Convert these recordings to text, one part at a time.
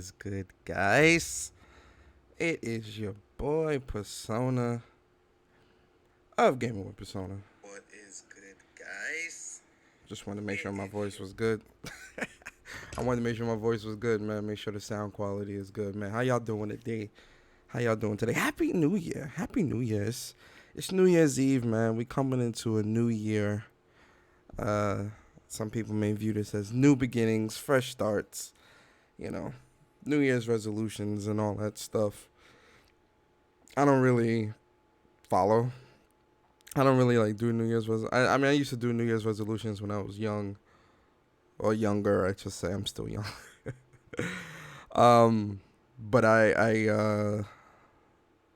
is good, guys? It is your boy Persona of Gaming with Persona. What is good, guys? Just wanted to make sure my voice was good. I wanted to make sure my voice was good, man. Make sure the sound quality is good, man. How y'all doing today? How y'all doing today? Happy New Year. Happy New Year. It's New Year's Eve, man. We coming into a new year. Uh, some people may view this as new beginnings, fresh starts, you know, New Year's resolutions and all that stuff. I don't really follow. I don't really like do New Year's I mean, I used to do New Year's resolutions when I was young or younger. I should say I'm still young. But I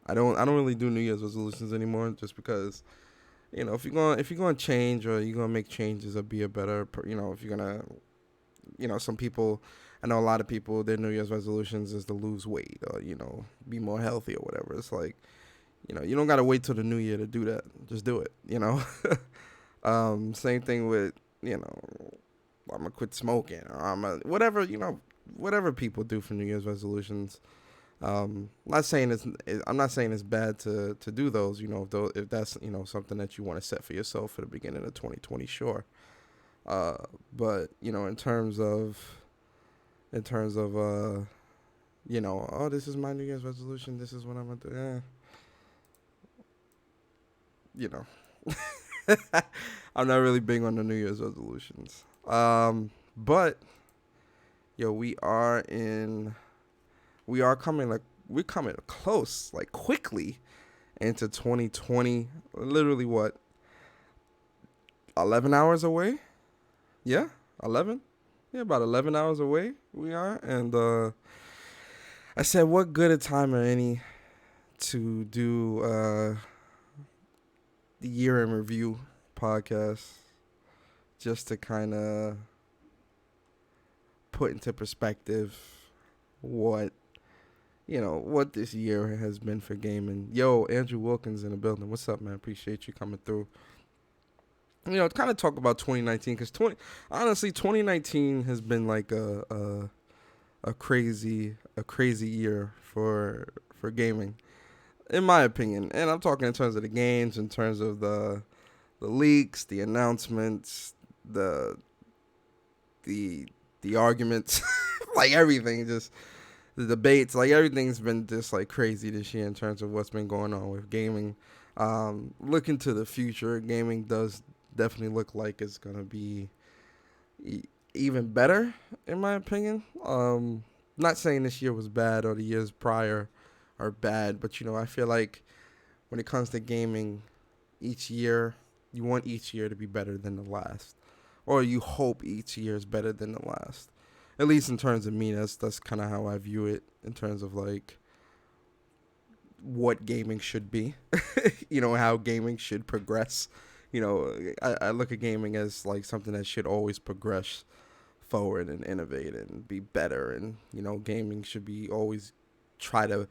don't really do New Year's resolutions anymore just because if you're going to change or you're going to make changes or be a better if you're going to some people, I know a lot of people, their New Year's resolutions is to lose weight or, be more healthy or whatever. It's like, you don't got to wait till the new year to do that. Just do it, Same thing with, I'm going to quit smoking or whatever people do for New Year's resolutions. I'm not saying it's bad to do those, if that's, something that you want to set for yourself for the beginning of 2020, sure. But in terms of oh, this is my New Year's resolution, this is what I'm gonna do. I'm not really big on the New Year's resolutions. But we're coming close, like quickly into 2020. Literally, what, 11 hours away? Yeah, 11. Yeah, about 11 hours away we are. And I said, what good a time or any to do the year in review podcast, just to kind of put into perspective what this year has been for gaming. Yo, Andrew Wilkins in the building. What's up, man? Appreciate you coming through. Kind of talk about 2019, because 2019 has been like a crazy year for gaming, in my opinion. And I'm talking in terms of the games, in terms of the leaks, the announcements, the arguments, like everything, just the debates, like everything's been just like crazy this year in terms of what's been going on with gaming. Looking to the future, gaming does definitely look like it's gonna be even better, in my opinion. Not saying this year was bad or the years prior are bad, but I feel like when it comes to gaming, each year you want each year to be better than the last, or you hope each year is better than the last. At least in terms of me, that's kind of how I view it in terms of like what gaming should be, how gaming should progress. I look at gaming as like something that should always progress forward and innovate and be better. And, gaming should be always try to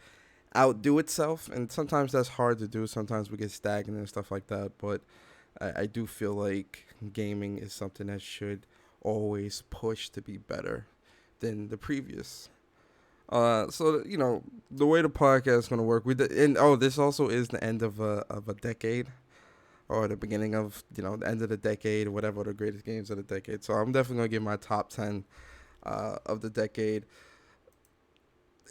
outdo itself. And sometimes that's hard to do. Sometimes we get stagnant and stuff like that. But I do feel like gaming is something that should always push to be better than the previous. So the way the podcast is gonna work, this also is the end of a decade, or the beginning of the end of the decade, or whatever the greatest games of the decade. So I'm definitely gonna give my top 10 of the decade.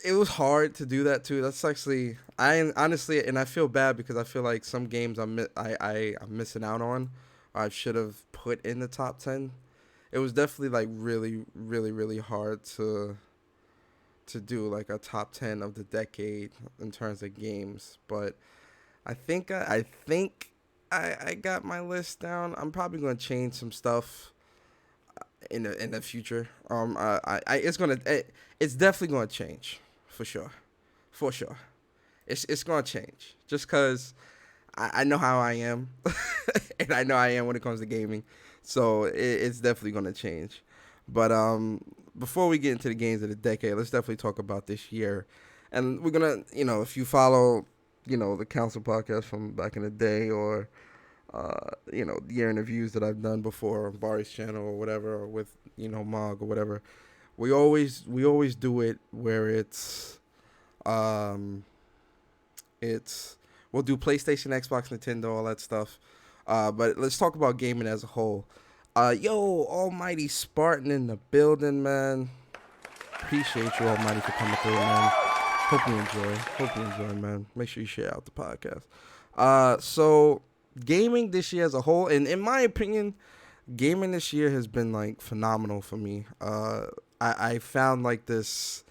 It was hard to do that too. That's actually, I honestly, and I feel bad because I feel like some games I'm missing out on, or I should have put in the top 10. It was definitely like really, really, really hard to do like a top 10 of the decade in terms of games. But I think I got my list down. I'm probably gonna change some stuff in the future. It's definitely gonna change for sure. It's gonna change just cause I know how I am, and I know I am when it comes to gaming. So it's definitely gonna change. But before we get into the games of the decade, let's definitely talk about this year. And we're gonna, if you follow, the Council podcast from back in the day, or year interviews that I've done before on Bari's channel or whatever, or with Mog or whatever, we always do it where um it's we'll do PlayStation, Xbox, Nintendo, all that stuff. But let's talk about gaming as a whole. Yo, Almighty Spartan in the building, man. Appreciate you, Almighty, for coming through, man. Hope you enjoy. Hope you enjoy, man. Make sure you share out the podcast. So gaming this year as a whole, and in my opinion, gaming this year has been like phenomenal for me. I found like this,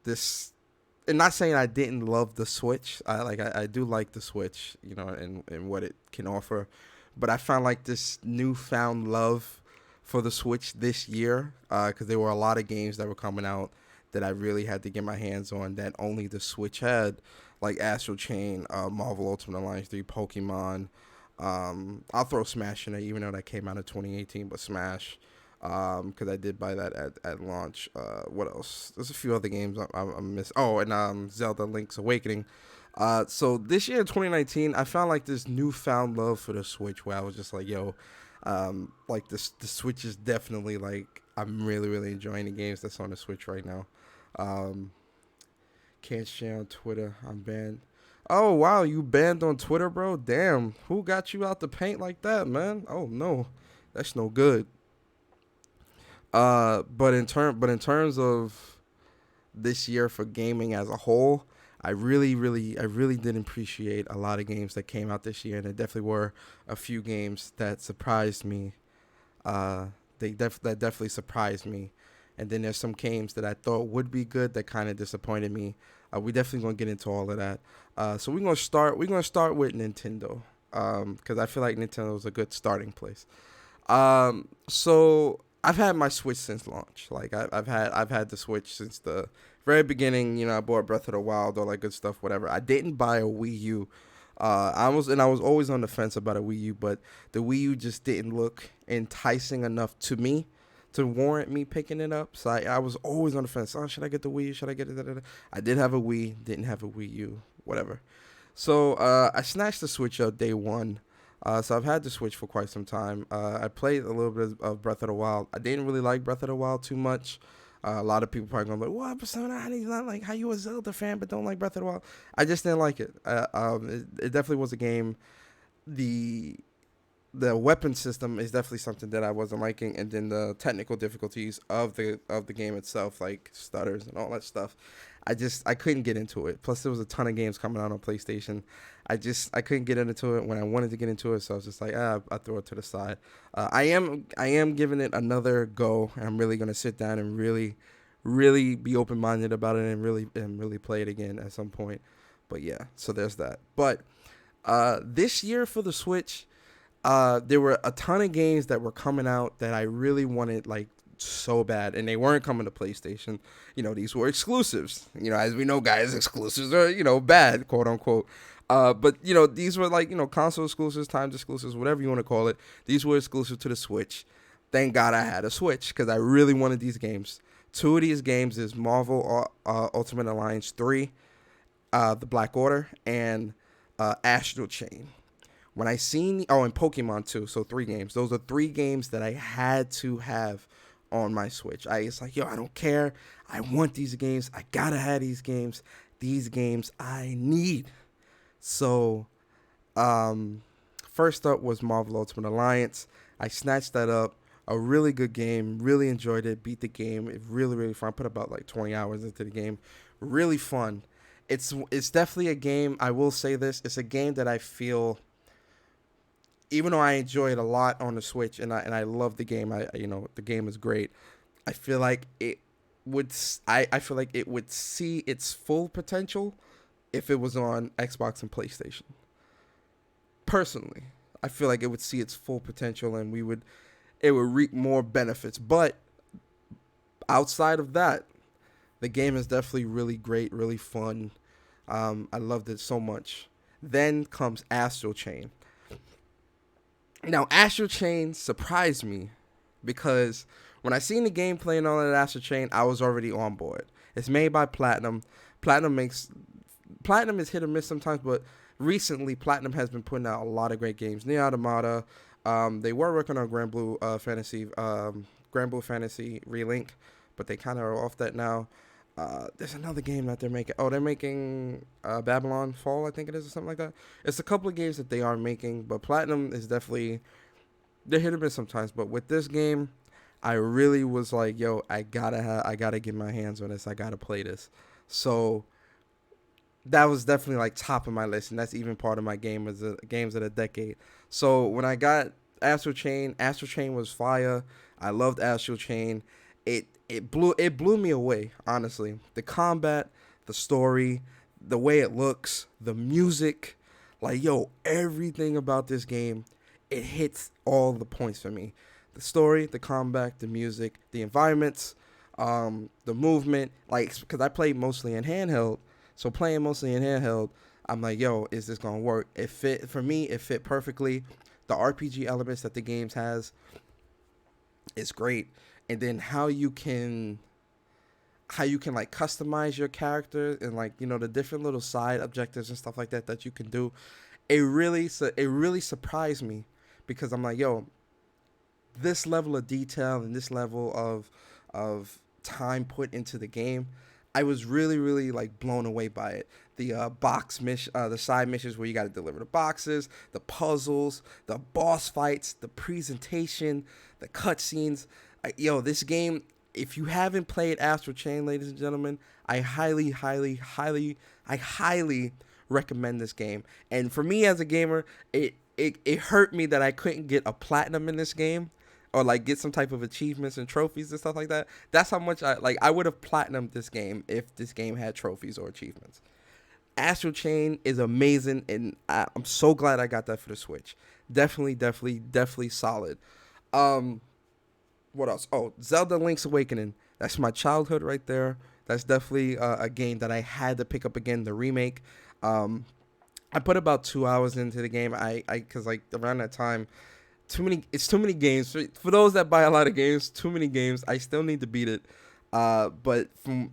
and not saying I didn't love the Switch. I do like the Switch, you know, and what it can offer, but I found like this newfound love for the Switch this year, because there were a lot of games that were coming out that I really had to get my hands on that only the Switch had, like Astral Chain, Marvel Ultimate Alliance 3, Pokemon. I'll throw Smash in there, even though that came out in 2018, but Smash, because I did buy that at launch. What else? There's a few other games I missed. Oh, and Zelda Link's Awakening. So this year in 2019, I found like this newfound love for the Switch, where I was just like, yo, like the Switch is definitely like, I'm really, really enjoying the games that's on the Switch right now. Can't share on Twitter. I'm banned. Oh, wow, you banned on Twitter, bro? Damn, who got you out the paint like that, man? Oh no, that's no good. But in terms of this year for gaming as a whole, I really did appreciate a lot of games that came out this year, and there definitely were a few games that surprised me. Uh, that definitely surprised me, and then there's some games that I thought would be good that kind of disappointed me. We definitely gonna get into all of that. So we're gonna start with Nintendo, because I feel like Nintendo is a good starting place. So I've had my Switch since launch. Like I've had the Switch since the very beginning. You know, I bought Breath of the Wild, all that good stuff, whatever. I didn't buy a Wii U. I was always on the fence about a Wii U, but the Wii U just didn't look enticing enough to me to warrant me picking it up. So I was always on the fence. Oh, should I get the Wii? Should I get it? Da, da, da. I did have a Wii, didn't have a Wii U, whatever. So I snatched the Switch up day one. So I've had the Switch for quite some time. I played a little bit of Breath of the Wild. I didn't really like Breath of the Wild too much. A lot of people probably going to be like, what, Persona? How do you not like, how you a Zelda fan but don't like Breath of the Wild? I just didn't like it. It definitely was a game. The the weapon system is definitely something that I wasn't liking, and then the technical difficulties of the game itself, like stutters and all that stuff. I couldn't get into it. Plus, there was a ton of games coming out on PlayStation. I couldn't get into it when I wanted to get into it, so I was just like, I throw it to the side. I am giving it another go, and I'm really gonna sit down and really be open minded about it and really play it again at some point. But yeah, so there's that. But this year for the Switch, there were a ton of games that were coming out that I really wanted, like, so bad, and they weren't coming to PlayStation. You know, these were exclusives. You know, as we know, guys, exclusives are, bad, quote unquote. But, these were, like, console exclusives, times exclusives, whatever you want to call it. These were exclusive to the Switch. Thank God I had a Switch, because I really wanted these games. Two of these games is Marvel Ultimate Alliance 3, The Black Order, and Astral Chain. When I seen, and Pokemon too, so 3 games. Those are 3 games that I had to have on my Switch. It's like, I don't care. I want these games. I gotta have these games. These games I need. So, first up was Marvel Ultimate Alliance. I snatched that up. A really good game. Really enjoyed it. Beat the game. It really, really fun. I put about like 20 hours into the game. Really fun. It's definitely a game. I will say this. It's a game that I feel, even though I enjoy it a lot on the Switch and I love the game, the game is great. I feel like I feel like it would see its full potential if it was on Xbox and PlayStation. Personally, I feel like it would see its full potential and it would reap more benefits. But outside of that, the game is definitely really great, really fun. I loved it so much. Then comes Astral Chain. Now, Astral Chain surprised me because when I seen the gameplay and all that Astral Chain, I was already on board. It's made by Platinum. Platinum is hit or miss sometimes, but recently Platinum has been putting out a lot of great games. Nier Automata. They were working on Grand Blue Fantasy Relink, but they kind of are off that now. There's another game that they're making. Oh, they're making Babylon Fall, I think it is, or something like that. It's a couple of games that they are making, but Platinum is definitely, they're hit or miss sometimes. But with this game, I really was like, yo, I gotta get my hands on this. I gotta play this. So that was definitely like top of my list, and that's even part of my games of the decade. So when I got Astral Chain was fire. I loved Astral Chain. It blew me away, honestly. The combat, the story, the way it looks, the music, like yo, everything about this game, it hits all the points for me. The story, the combat, the music, the environments, the movement, like because I played mostly in handheld, so playing mostly in handheld, I'm like, yo, is this gonna work? It fit for me. It fit perfectly. The RPG elements that the games has is great, and then how you can like customize your character and like the different little side objectives and stuff like that that you can do. It really surprised me because I'm like, yo, this level of detail and this level of time put into the game, I was really really like blown away by it. The the side missions where you got to deliver the boxes, the puzzles, the boss fights, the presentation, the cutscenes. Yo, this game. If you haven't played Astral Chain, ladies and gentlemen, I highly recommend this game. And for me as a gamer, it hurt me that I couldn't get a platinum in this game or like get some type of achievements and trophies and stuff like that. That's how much I would have platinumed this game if this game had trophies or achievements. Astral Chain is amazing, and I'm so glad I got that for the Switch. Definitely solid. What else? Oh, Zelda Link's Awakening. That's my childhood right there. That's definitely a game that I had to pick up again, the remake. I put about 2 hours into the game. Cause like around that time, it's too many games. For those that buy a lot of games, too many games. I still need to beat it. But from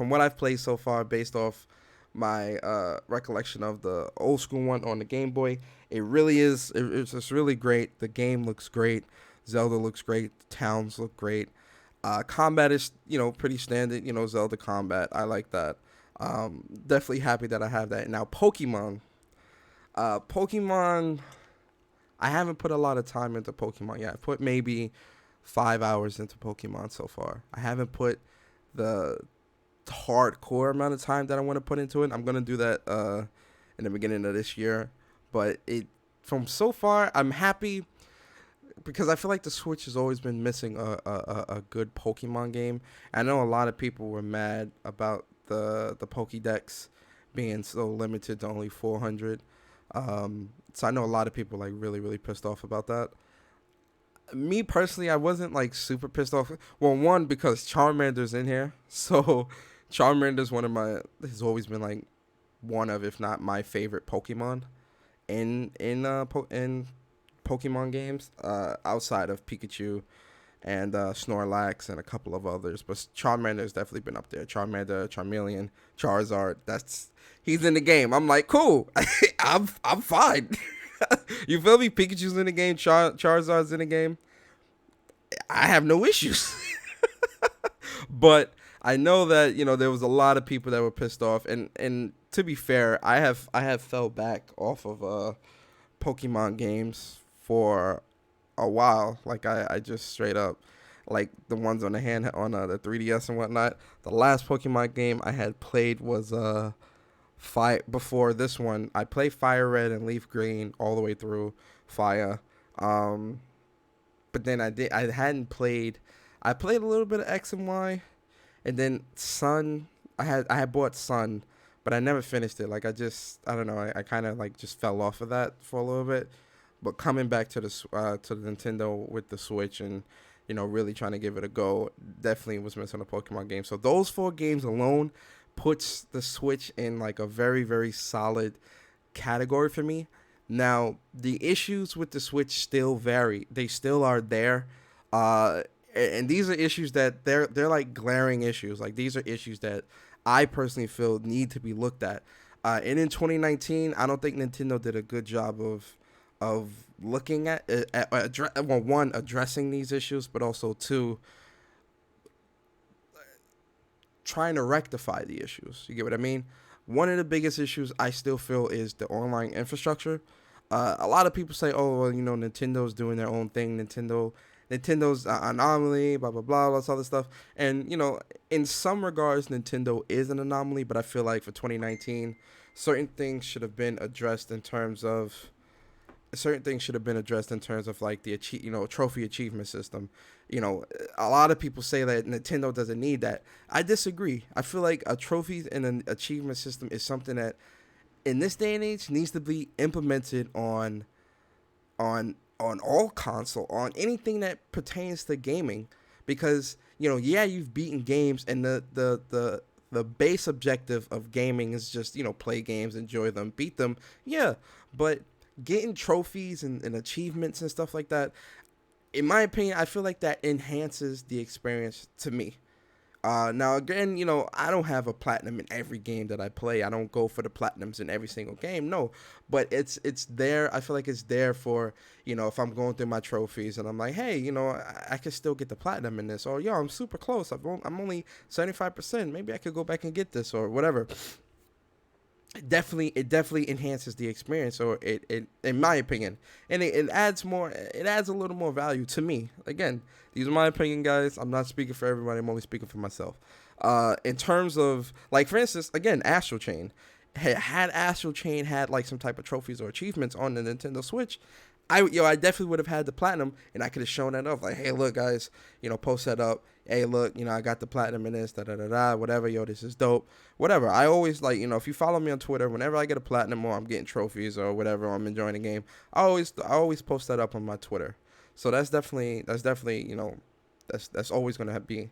what I've played so far, based off my recollection of the old school one on the Game Boy, it really is. It's just really great. The game looks great. Zelda looks great. The towns look great. Combat is, pretty standard, Zelda combat. I like that. Definitely happy that I have that. Now, Pokemon. Pokemon, I haven't put a lot of time into Pokemon yet. I put maybe 5 hours into Pokemon so far. I haven't put the hardcore amount of time that I want to put into it. I'm going to do that in the beginning of this year. But from so far, I'm happy because I feel like the Switch has always been missing a good Pokemon game. I know a lot of people were mad about the Pokédex being so limited to only 400. So I know a lot of people like really, really pissed off about that. Me personally, I wasn't like super pissed off. Well, one, because Charmander's in here. So Charmander's has always been like one of, if not my favorite Pokemon in Pokemon games, outside of Pikachu and Snorlax and a couple of others. But Charmander's definitely been up there. Charmander, Charmeleon, Charizard. He's in the game. I'm like, cool. I'm fine. You feel me? Pikachu's in the game. Charizard's in the game. I have no issues. But I know that there was a lot of people that were pissed off, and to be fair, I have fell back off of Pokemon games for a while. Like I just straight up, like the ones on the 3DS and whatnot. The last Pokemon game I had played was before this one. I played Fire Red and Leaf Green all the way through Fire. But then I hadn't played. I played a little bit of X and Y, and then Sun. I had bought Sun, but I never finished it. Like I don't know. I kind of like just fell off of that for a little bit. But coming back to the Nintendo with the Switch and really trying to give it a go, definitely was missing a Pokemon game. So those 4 games alone puts the Switch in like a very, very solid category for me. Now, the issues with the Switch still vary. They still are there. And these are issues that they're like glaring issues. Like these are issues that I personally feel need to be looked at. And in 2019, I don't think Nintendo did a good job of looking at one, addressing these issues, but also two, trying to rectify the issues. You get what I mean? One of the biggest issues I still feel is the online infrastructure. A lot of people say, "Oh, well, Nintendo's doing their own thing. Nintendo's anomaly, blah blah blah, all this other stuff." And in some regards, Nintendo is an anomaly, but I feel like for 2019, certain things should have been addressed in terms of like the trophy achievement system. A lot of people say that Nintendo doesn't need that. I disagree. I feel like a trophy and an achievement system is something that in this day and age needs to be implemented on all console, on anything that pertains to gaming, because you've beaten games, and the base objective of gaming is just play games, enjoy them, beat them, yeah, but getting trophies and achievements and stuff like that, in my opinion, I feel like that enhances the experience to me. Now again, I don't have a platinum in every game that I play. I don't go for the platinums in every single game. No, but it's there. I feel like it's there for if I'm going through my trophies and I'm like, hey, I can still get the platinum in this, or I'm super close. I'm only 75%. Maybe I could go back and get this or whatever. It definitely enhances the experience, or it in my opinion, and it adds a little more value to me. Again, these are my opinion, guys. I'm not speaking for everybody. I'm only speaking for myself. In terms of, like, for instance, again, Astral Chain. Had Astral Chain had like some type of trophies or achievements on the Nintendo Switch, I definitely would have had the platinum, and I could have shown that off. Like, hey, look, guys, post that up. Hey, look, I got the platinum in this, whatever. This is dope. Whatever. I always like, if you follow me on Twitter, whenever I get a platinum or I'm getting trophies or whatever, or I'm enjoying the game, I always post that up on my Twitter. So that's definitely, that's always gonna be.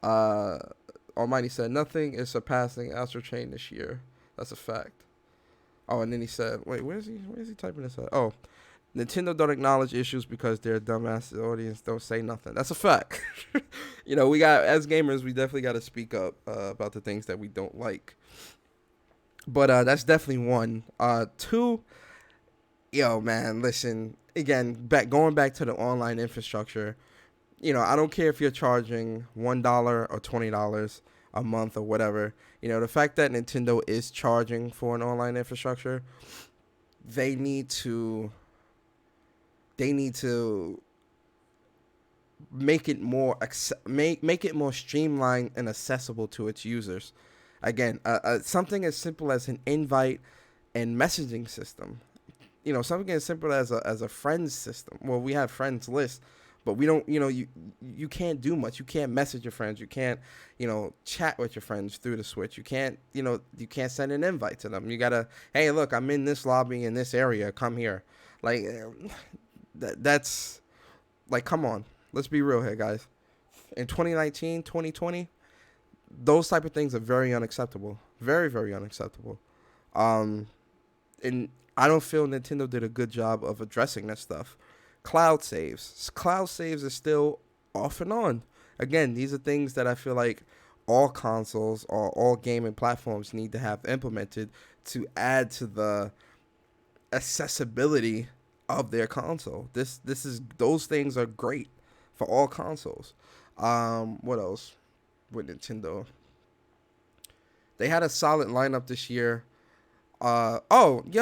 Almighty said nothing is surpassing Astral Chain this year. That's a fact. Oh, and then he said, wait, where's he typing this at? Oh. Nintendo don't acknowledge issues because their dumbass audience don't say nothing. That's a fact. We got, as gamers, we definitely got to speak up about the things that we don't like. But that's definitely one. Two, man, listen, again, going back to the online infrastructure, I don't care if you're charging $1 or $20 a month or whatever. The fact that Nintendo is charging for an online infrastructure, they need to make it more make it more streamlined and accessible to its users. Again, something as simple as an invite and messaging system. Something as simple as a friends system. Well, we have friends list, but we don't. You can't do much. You can't message your friends. You can't chat with your friends through the Switch. You can't you can't send an invite to them. You gotta, hey, look, I'm in this lobby in this area. Come here. Like. That's like, come on, let's be real here, guys. In 2019, 2020, those type of things are very unacceptable, very, very unacceptable. And I don't feel Nintendo did a good job of addressing that stuff. Cloud saves are still off and on. Again, these are things that I feel like all consoles or all gaming platforms need to have implemented to add to the accessibility of their console. Those things are great for all consoles. What else with Nintendo? They had a solid lineup this year. I don't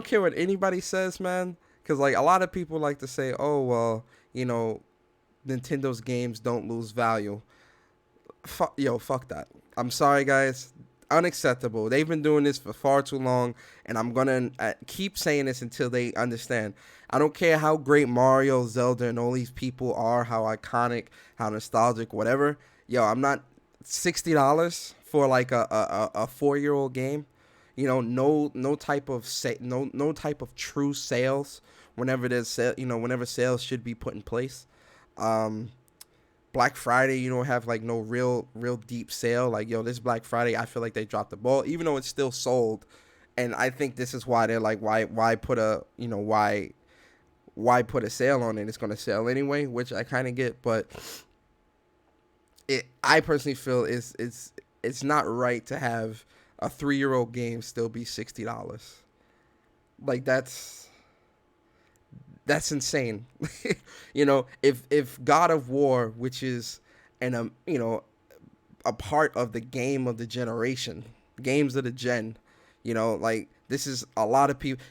care what anybody says, man, because like a lot of people like to say, oh well, Nintendo's games don't lose value. Fuck that. I'm sorry, guys. Unacceptable. They've been doing this for far too long, and I'm gonna keep saying this until they understand. I don't care how great Mario, Zelda, and all these people are, how iconic, how nostalgic, whatever. I'm not $60 for like a 4-year-old game. No type of true sales whenever whenever sales should be put in place. Black Friday, you don't have like no real deep sale. Like, this Black Friday, I feel like they dropped the ball, even though it's still sold. And I think this is why they're like, why put a sale on it? It's gonna sell anyway, which I kind of get, but I personally feel it's not right to have a 3-year-old game still be $60. Like, that's insane. If God of War, which is a part of the game of the generation, games of the gen. You know, like this is a lot of people.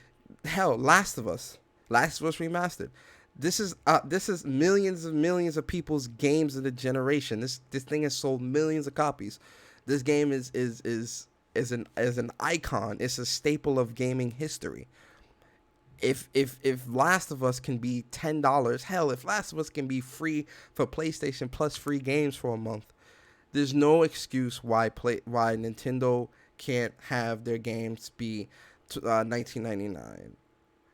Hell, Last of Us remastered. This is millions and millions of people's games of the generation. This thing has sold millions of copies. This game is an icon. It's a staple of gaming history. If Last of Us can be $10, hell, if Last of Us can be free for PlayStation Plus free games for a month, there's no excuse why Nintendo can't have their games be $19.99.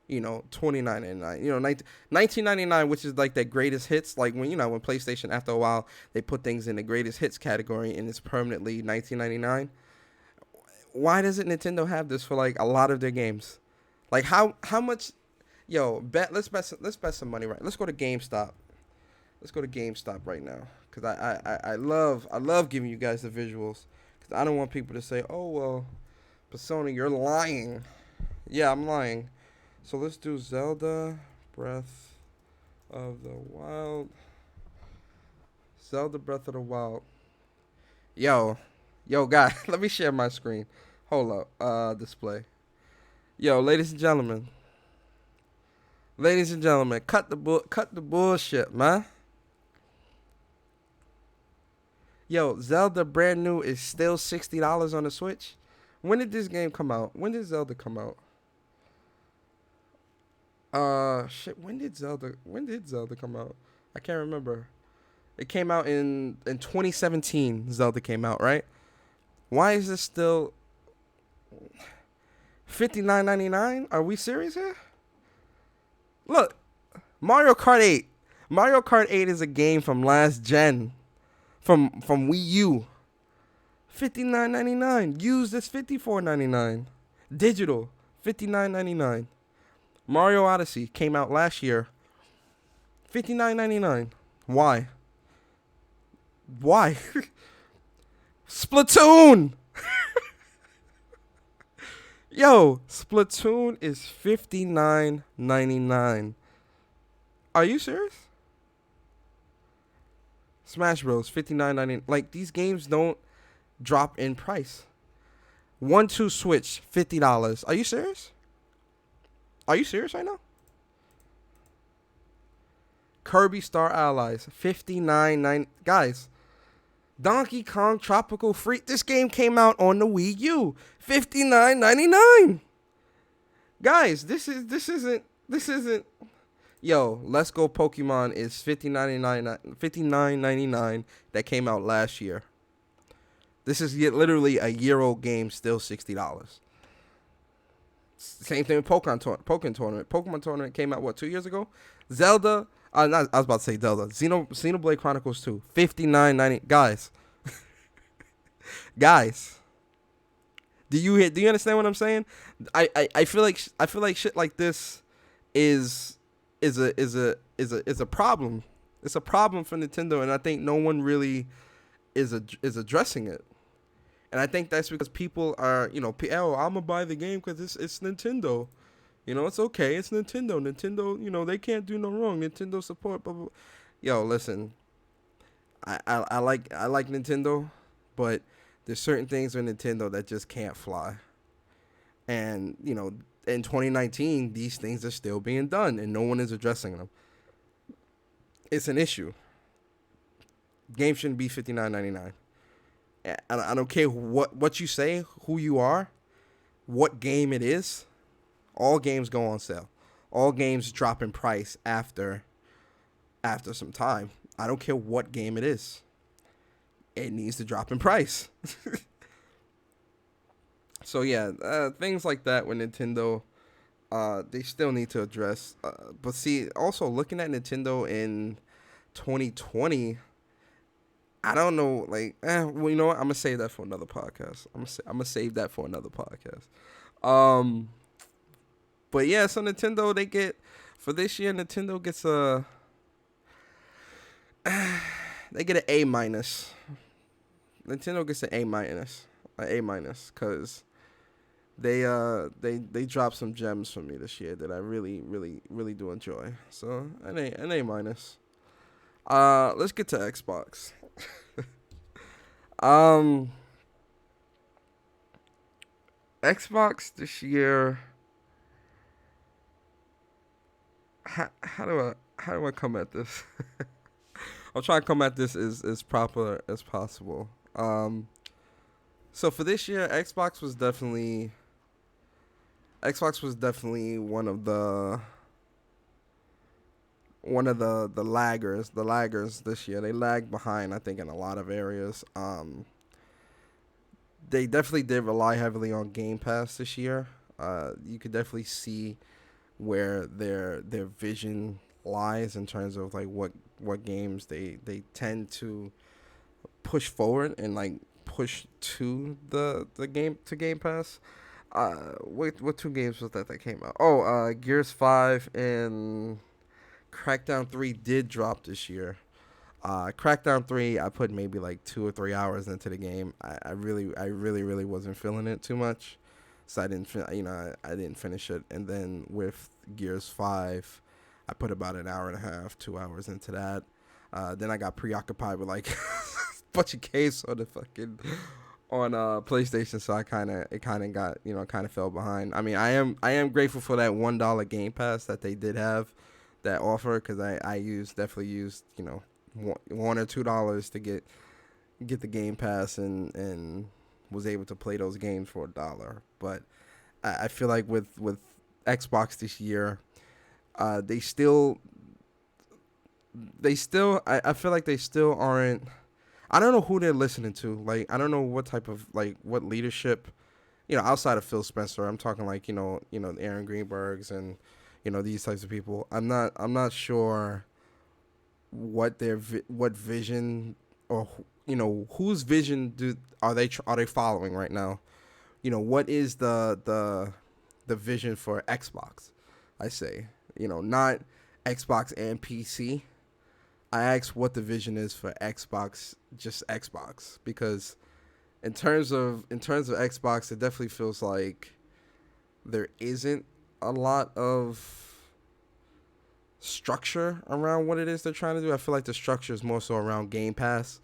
You know, $29.99. You know, $19.99, which is like the greatest hits. Like when when PlayStation after a while they put things in the greatest hits category and it's permanently $19.99. Why doesn't Nintendo have this for like a lot of their games? Like how much? Yo, let's bet some money right. Let's go to GameStop. Let's go to GameStop right now because I love giving you guys the visuals because I don't want people to say, oh well, Persona, you're lying. Yeah, I'm lying. So let's do Zelda Breath of the Wild. Zelda Breath of the Wild. Yo, guys, let me share my screen. Hold up, display. Yo, ladies and gentlemen, cut the bullshit, man. Yo, Zelda brand new is still $60 on the Switch. When did this game come out? When did Zelda come out? Shit. When did Zelda come out? I can't remember. It came out in 2017. Zelda came out, right? Why is this still $59.99? Are we serious here? Look, Mario Kart 8. Mario Kart 8 is a game from last gen, from Wii U. $59.99. Used is $54.99. Digital, $59.99. Mario Odyssey came out last year. $59.99. Why? Splatoon. Yo, Splatoon is $59.99. Are you serious? Smash Bros. $59.99. Like these games don't drop in price. 1-2 Switch $50. Are you serious? Are you serious right now? Kirby Star Allies $59.99. Guys, Donkey Kong Tropical Freeze. This game came out on the Wii U. $59.99. Guys, this isn't. Yo, Let's Go Pokemon is $59.99 that came out last year. This is literally a year-old game, still $60. Same thing with Pokemon Tournament. Pokemon Tournament came out, 2 years ago? Zelda, I was about to say Zelda. Xenoblade Chronicles 2, $59.90. Guys, do you understand what I'm saying? I feel like shit like this is a problem. It's a problem for Nintendo, and I think no one really is addressing it. And I think that's because people are, I'm going to buy the game because it's Nintendo. It's okay. It's Nintendo. Nintendo, they can't do no wrong. Nintendo support, blah, blah, blah. Yo, listen. I like Nintendo, but there's certain things with Nintendo that just can't fly. And, in 2019, these things are still being done, and no one is addressing them. It's an issue. Game shouldn't be $59.99. I don't care what you say, who you are, what game it is. All games go on sale. All games drop in price after some time. I don't care what game it is. It needs to drop in price. So yeah, things like that with Nintendo, they still need to address. But see, also looking at Nintendo in 2020. I don't know, well, you know what? I'm gonna save that for another podcast. I'm gonna save that for another podcast. But yeah, so Nintendo, they get for this year. Nintendo gets they get an A minus. Nintendo gets an A minus, cause they dropped some gems for me this year that I really, really, really do enjoy. So an A minus. Let's get to Xbox. Um, Xbox this year. How do I come at this? I'll try to come at this as proper as possible. So for this year, Xbox was definitely one of the laggers this year. They lagged behind, I think, in a lot of areas. They definitely did rely heavily on Game Pass this year. You could definitely see where their vision lies in terms of like what games they tend to push forward and like push to the Game Pass. What two games was that came out? Oh, Gears 5 and Crackdown 3 did drop this year. Crackdown 3, I put maybe like 2 or 3 hours into the game. I really wasn't feeling it too much, so I didn't I didn't finish it. And then with Gears 5, I put about an hour and a half, 2 hours into that. Then I got preoccupied with like a bunch of games on the fucking on PlayStation, so it kind of got kind of fell behind. I mean, I am grateful for that $1 Game Pass that they did have that offer, because definitely used $1 or $2 to get the Game Pass, and was able to play those games for $1. But I feel like with Xbox this year, they still I feel like they still aren't. I don't know who they're listening to. Like, I don't know what type of like what leadership, outside of Phil Spencer. I'm talking like the Aaron Greenbergs and these types of people. I'm not sure what vision, or whose vision are they following right now. What is the vision for Xbox? I say, not Xbox and PC. I ask what the vision is for Xbox, just Xbox, because in terms of Xbox, it definitely feels like there isn't a lot of structure around what it is they're trying to do. I feel like the structure is more so around Game Pass,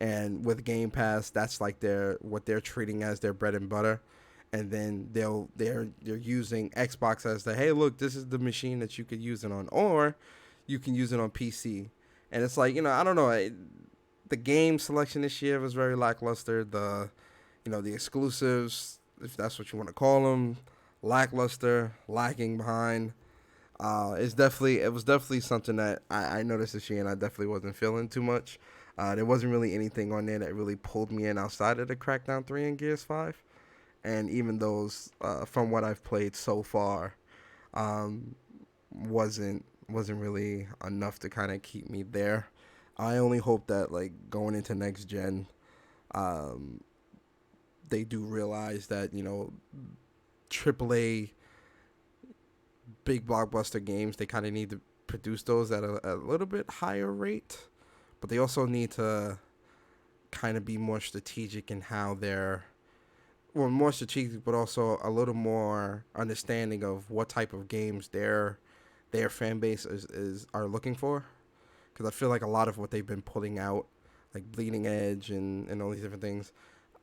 and with Game Pass, that's like what they're treating as their bread and butter. And then they're using Xbox as the, hey, look, this is the machine that you could use it on, or you can use it on PC. And it's like, I don't know, the game selection this year was very lackluster. The exclusives, if that's what you want to call them, lackluster, lagging behind. It was definitely something that I noticed this year, and I definitely wasn't feeling too much. There wasn't really anything on there that really pulled me in outside of the Crackdown 3 and Gears 5. And even those, from what I've played so far, um, wasn't really enough to kind of keep me there. I only hope that, like, going into next gen, um, they do realize that AAA big blockbuster games, they kind of need to produce those at a little bit higher rate, but they also need to kind of be more strategic in how they're, well, more strategic, but also a little more understanding of what type of games their fan base is are looking for. Because I feel like a lot of what they've been putting out, like Bleeding Edge and all these different things,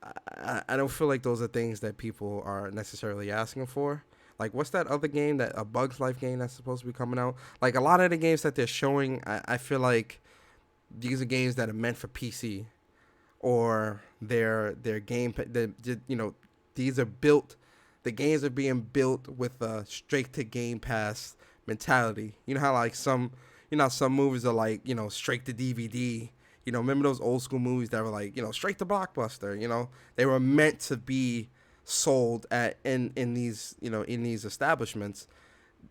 I don't feel like those are things that people are necessarily asking for. Like, what's that other game, that a Bugs Life game that's supposed to be coming out? Like, a lot of the games that they're showing, I feel like these are games that are meant for PC, or their game. These are built. The games are being built with a straight to Game Pass mentality. You know how like some movies are like straight to DVD. Remember those old school movies that were like straight to Blockbuster. They were meant to be sold at in these in these establishments,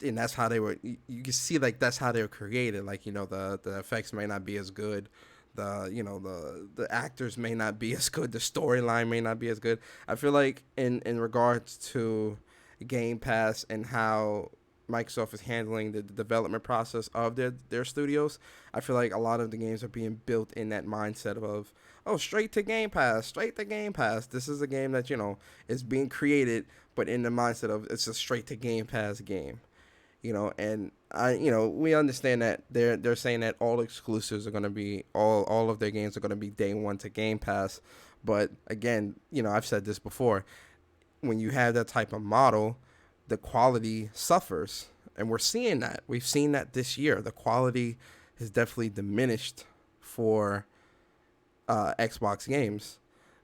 and that's how they were. You can see like that's how they were created. Like the effects may not be as good, the actors may not be as good, the storyline may not be as good. I feel like in regards to Game Pass and how Microsoft is handling the development process of their studios, I feel like a lot of the games are being built in that mindset of, oh, straight to Game Pass, straight to Game Pass. This is a game that is being created, but in the mindset of it's a straight to Game Pass game. And we understand that they're saying that all exclusives are going to be all of their games are going to be day one to Game Pass, But again, I've said this before. When you have that type of model, the quality suffers. And we're seeing that. We've seen that this year. The quality has definitely diminished for Xbox games.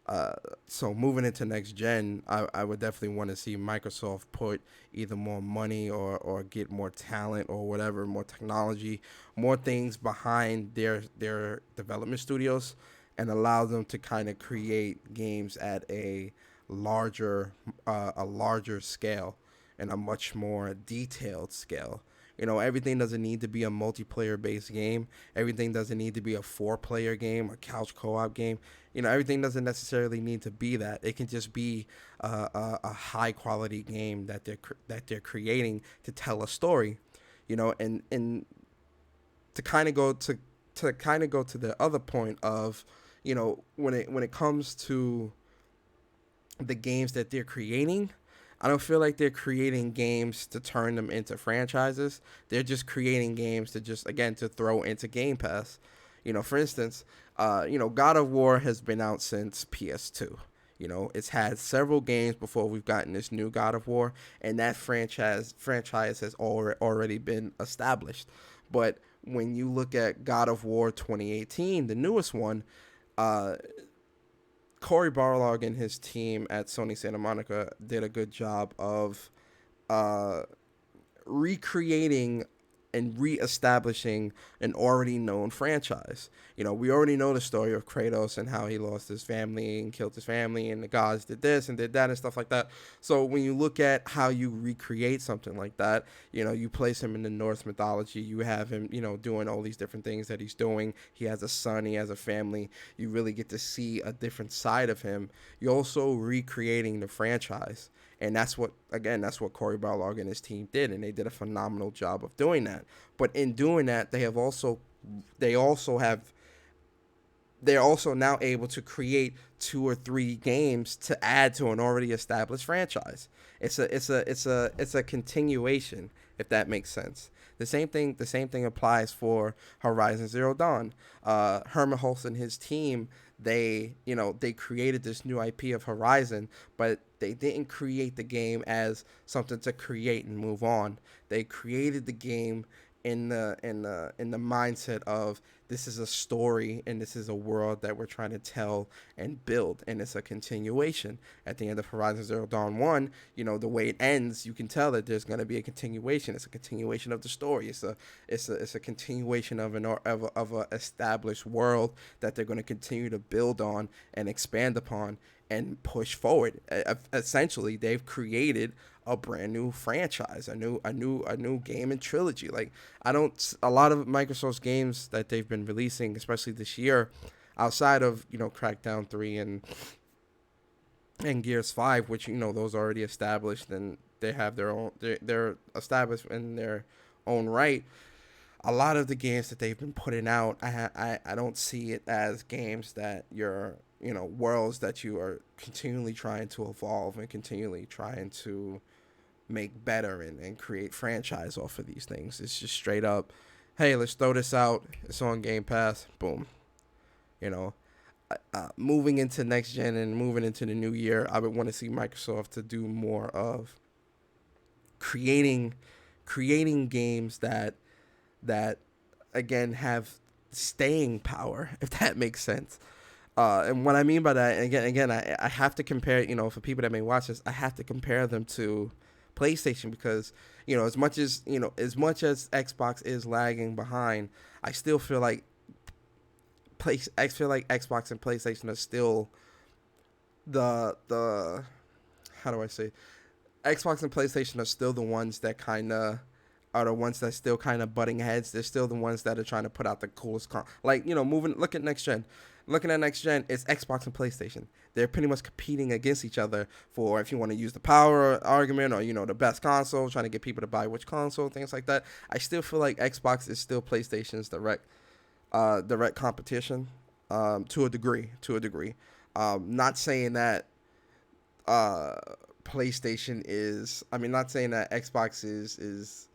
Uh, so moving into next gen, I would definitely want to see Microsoft put either more money or get more talent or whatever, more technology, more things behind their development studios, and allow them to kind of create games at a larger scale and a much more detailed scale. Everything doesn't need to be a multiplayer based game. Everything doesn't need to be a 4-player game, a couch co-op game. Everything doesn't necessarily need to be that. It can just be a high quality game that they're creating to tell a story. And to kind of go to the other point of, when it comes to the games that they're creating, I don't feel like they're creating games to turn them into franchises. They're just creating games to just, again, to throw into Game Pass. For instance, God of War has been out since PS2. It's had several games before we've gotten this new God of War, and that franchise has already been established. But when you look at God of War 2018, the newest one, uh, Cory Barlog and his team at Sony Santa Monica did a good job of uh, recreating and reestablishing an already known franchise. We already know the story of Kratos and how he lost his family and killed his family, and the gods did this and did that and stuff like that. So when you look at how you recreate something like that, you place him in the Norse mythology. You have him, doing all these different things that he's doing. He has a son, he has a family. You really get to see a different side of him. You're also recreating the franchise. And that's what Cory Barlog and his team did, and they did a phenomenal job of doing that. But in doing that, they're also now able to create 2 or 3 games to add to an already established franchise. It's a continuation, if that makes sense. The same thing applies for Horizon Zero Dawn. Herman Hulst and his team, they created this new IP of Horizon, but they didn't create the game as something to create and move on. They created the game in the mindset of, this is a story and this is a world that we're trying to tell and build, and it's a continuation. At the end of Horizon Zero Dawn 1, the way it ends, you can tell that there's going to be a continuation. It's a continuation of the story. It's a continuation of a established world that they're going to continue to build on and expand upon and push forward. Essentially, they've created a brand new franchise, a new game and trilogy. Like, a lot of Microsoft's games that they've been releasing, especially this year, outside of Crackdown 3 and Gears 5, which those are already established and they have their own, they're established in their own right. A lot of the games that they've been putting out, I don't see it as games that you're, worlds that you are continually trying to evolve and continually trying to make better and create franchise off of these things. It's just straight up, hey, let's throw this out. It's on Game Pass. Boom. Moving into next gen and moving into the new year, I would want to see Microsoft to do more of creating games that again have staying power, if that makes sense. And what I mean by that, again, I have to compare, for people that may watch this, I have to compare them to PlayStation, because as much as Xbox is lagging behind, I still feel like Xbox and PlayStation are still the how do I say, Xbox and PlayStation are still the ones that still kind of butting heads. They're still the ones that are trying to put out the coolest look at next gen. Looking at next gen, it's Xbox and PlayStation. They're pretty much competing against each other for, if you want to use the power argument, or the best console, trying to get people to buy which console, things like that. I still feel like Xbox is still PlayStation's direct competition, to a degree. Not saying that PlayStation is. I mean, not saying that Xbox is.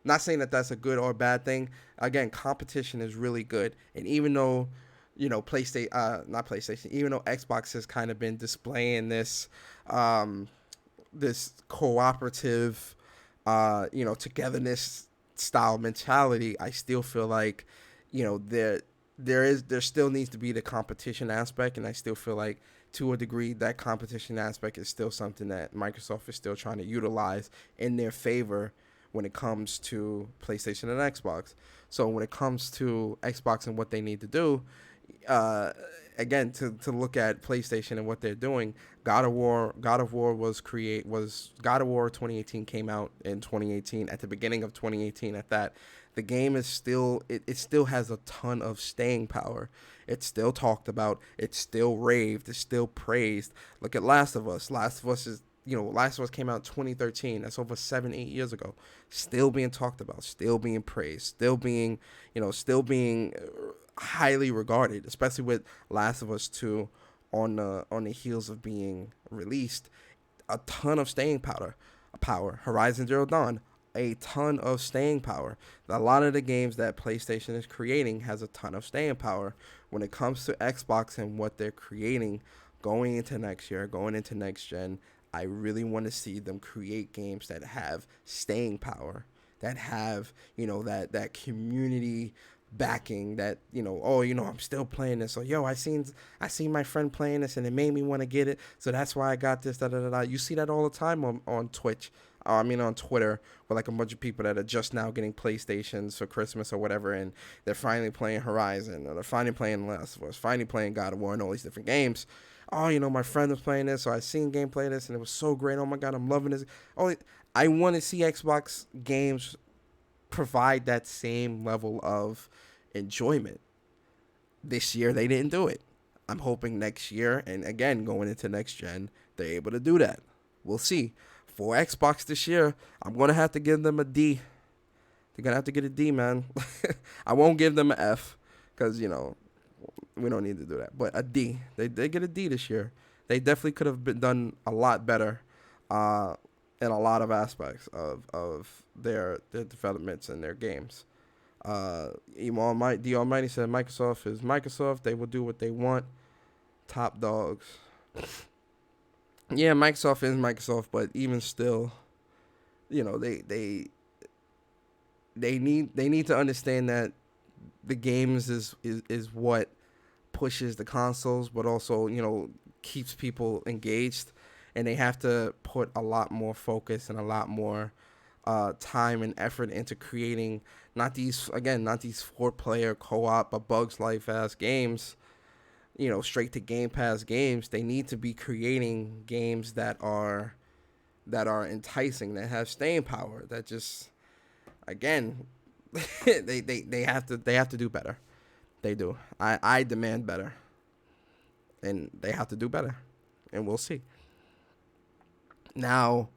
Not saying that that's a good or bad thing. Again, competition is really good, and even though PlayStation, not PlayStation, even though Xbox has kind of been displaying um, this cooperative, togetherness style mentality, I still feel like, there still needs to be the competition aspect, and I still feel like to a degree that competition aspect is still something that Microsoft is still trying to utilize in their favor when it comes to PlayStation and Xbox. So when it comes to Xbox and what they need to do, uh, again, to look at PlayStation and what they're doing, God of War 2018 came out in 2018, at the beginning of 2018 at that. The game is still, it still has a ton of staying power. It's still talked about, it's still raved, it's still praised. Look at Last of Us. Last of Us came out 2013. That's over 7-8 years ago. Still being talked about, still being praised, still being highly regarded, especially with Last of Us 2 on the heels of being released. A ton of staying power. Horizon Zero Dawn, a ton of staying power. A lot of the games that PlayStation is creating has a ton of staying power. When it comes to Xbox and what they're creating going into next year, going into next gen, I really want to see them create games that have staying power, that have, that community backing, that, I'm still playing this, or I seen my friend playing this and it made me want to get it, so that's why I got this, da da da da. You see that all the time on Twitch, on Twitter, with like a bunch of people that are just now getting PlayStations for Christmas or whatever, and they're finally playing Horizon, or they're finally playing Last of Us, finally playing God of War and all these different games. Oh, my friend was playing this, so I seen gameplay of this, and it was so great. Oh my god, I'm loving this. Oh, I want to see Xbox games provide that same level of enjoyment. This year they didn't do it. I'm hoping next year, and again going into next gen, they're able to do that. We'll see. For Xbox this year, I'm gonna have to give them a D. They're gonna have to get a D, man. I won't give them an F, because we don't need to do that. But a D. They get a D this year. They definitely could have been done a lot better, in a lot of aspects of their developments and their games. The Almighty said Microsoft is Microsoft. They will do what they want. Top dogs. Yeah, Microsoft is Microsoft, but even still, they need to understand that the games is what pushes the consoles, but also keeps people engaged, and they have to put a lot more focus and a lot more time and effort into creating not these 4-player co-op a Bugs Life ass games, straight to Game Pass games. They need to be creating games that are enticing, that have staying power, that just, again, they have to do better. They do. I demand better, and they have to do better, and we'll see. Now,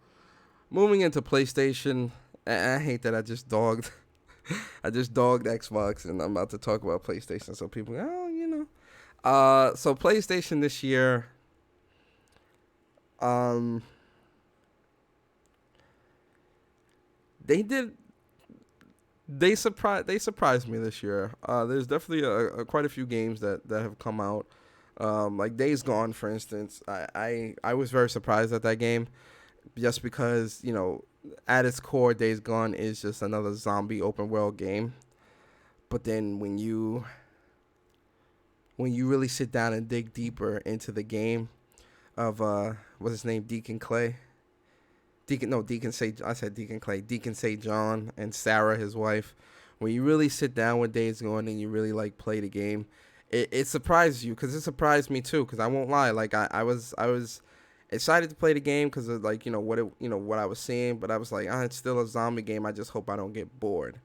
moving into PlayStation, I hate that I just dogged Xbox, and I'm about to talk about PlayStation, so people go, so PlayStation this year, they did they surprised me this year. There's definitely quite a few games that have come out, like Days Gone, for instance. I was very surprised at that game, just because at its core, Days Gone is just another zombie open world game. But then when you really sit down and dig deeper into the game of what's his name, Deacon Clay, Deacon St. I said Deacon Clay, Deacon St. John, and Sarah, his wife. When you really sit down with Days Gone and you really like play the game, it surprises you, because it surprised me too. Because I won't lie, like I was excited to play the game because of what I was seeing, but I was like, it's still a zombie game. I just hope I don't get bored,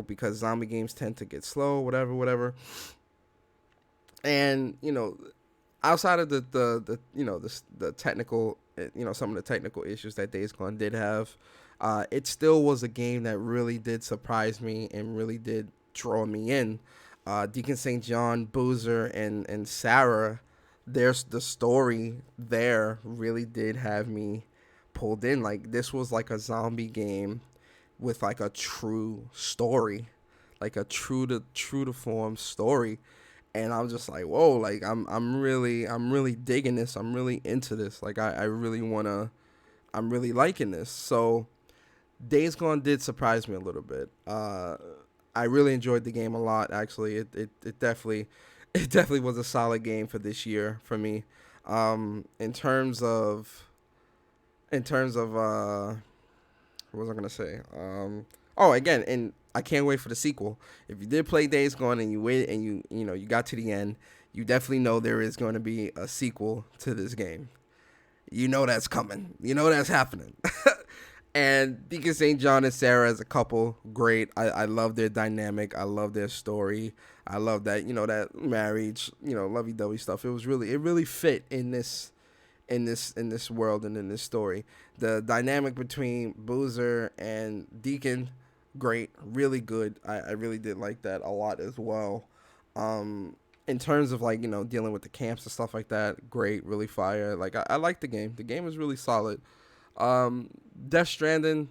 because zombie games tend to get slow, whatever. And outside of the technical, some of the technical issues that Days Gone did have, it still was a game that really did surprise me and really did draw me in. Deacon St. John, Boozer, and Sarah, there's the story there really did have me pulled in. Like, this was like a zombie game with like a true story, like a true to form story. and I'm just like, whoa, like I'm really digging this. I'm really into this. Like I really wanna. I'm really liking this. So Days Gone did surprise me a little bit. I really enjoyed the game a lot. Actually, it definitely it definitely was a solid game for this year for me. In terms of what was I gonna say? Oh, again, and I can't wait for the sequel. If you did play Days Gone and you wait and you got to the end, you definitely know there is going to be a sequel to this game. You know that's coming. You know that's happening. And Deacon St. John and Sarah as a couple, great. I love their dynamic. I love their story. I love that, that marriage, lovey dovey stuff. It really fit in this world and in this story. The dynamic between Boozer and Deacon, great, really good. I really did like that a lot as well. In terms of like dealing with the camps and stuff like that, great, really fire. Like I like the game. The game is really solid. Death Stranding,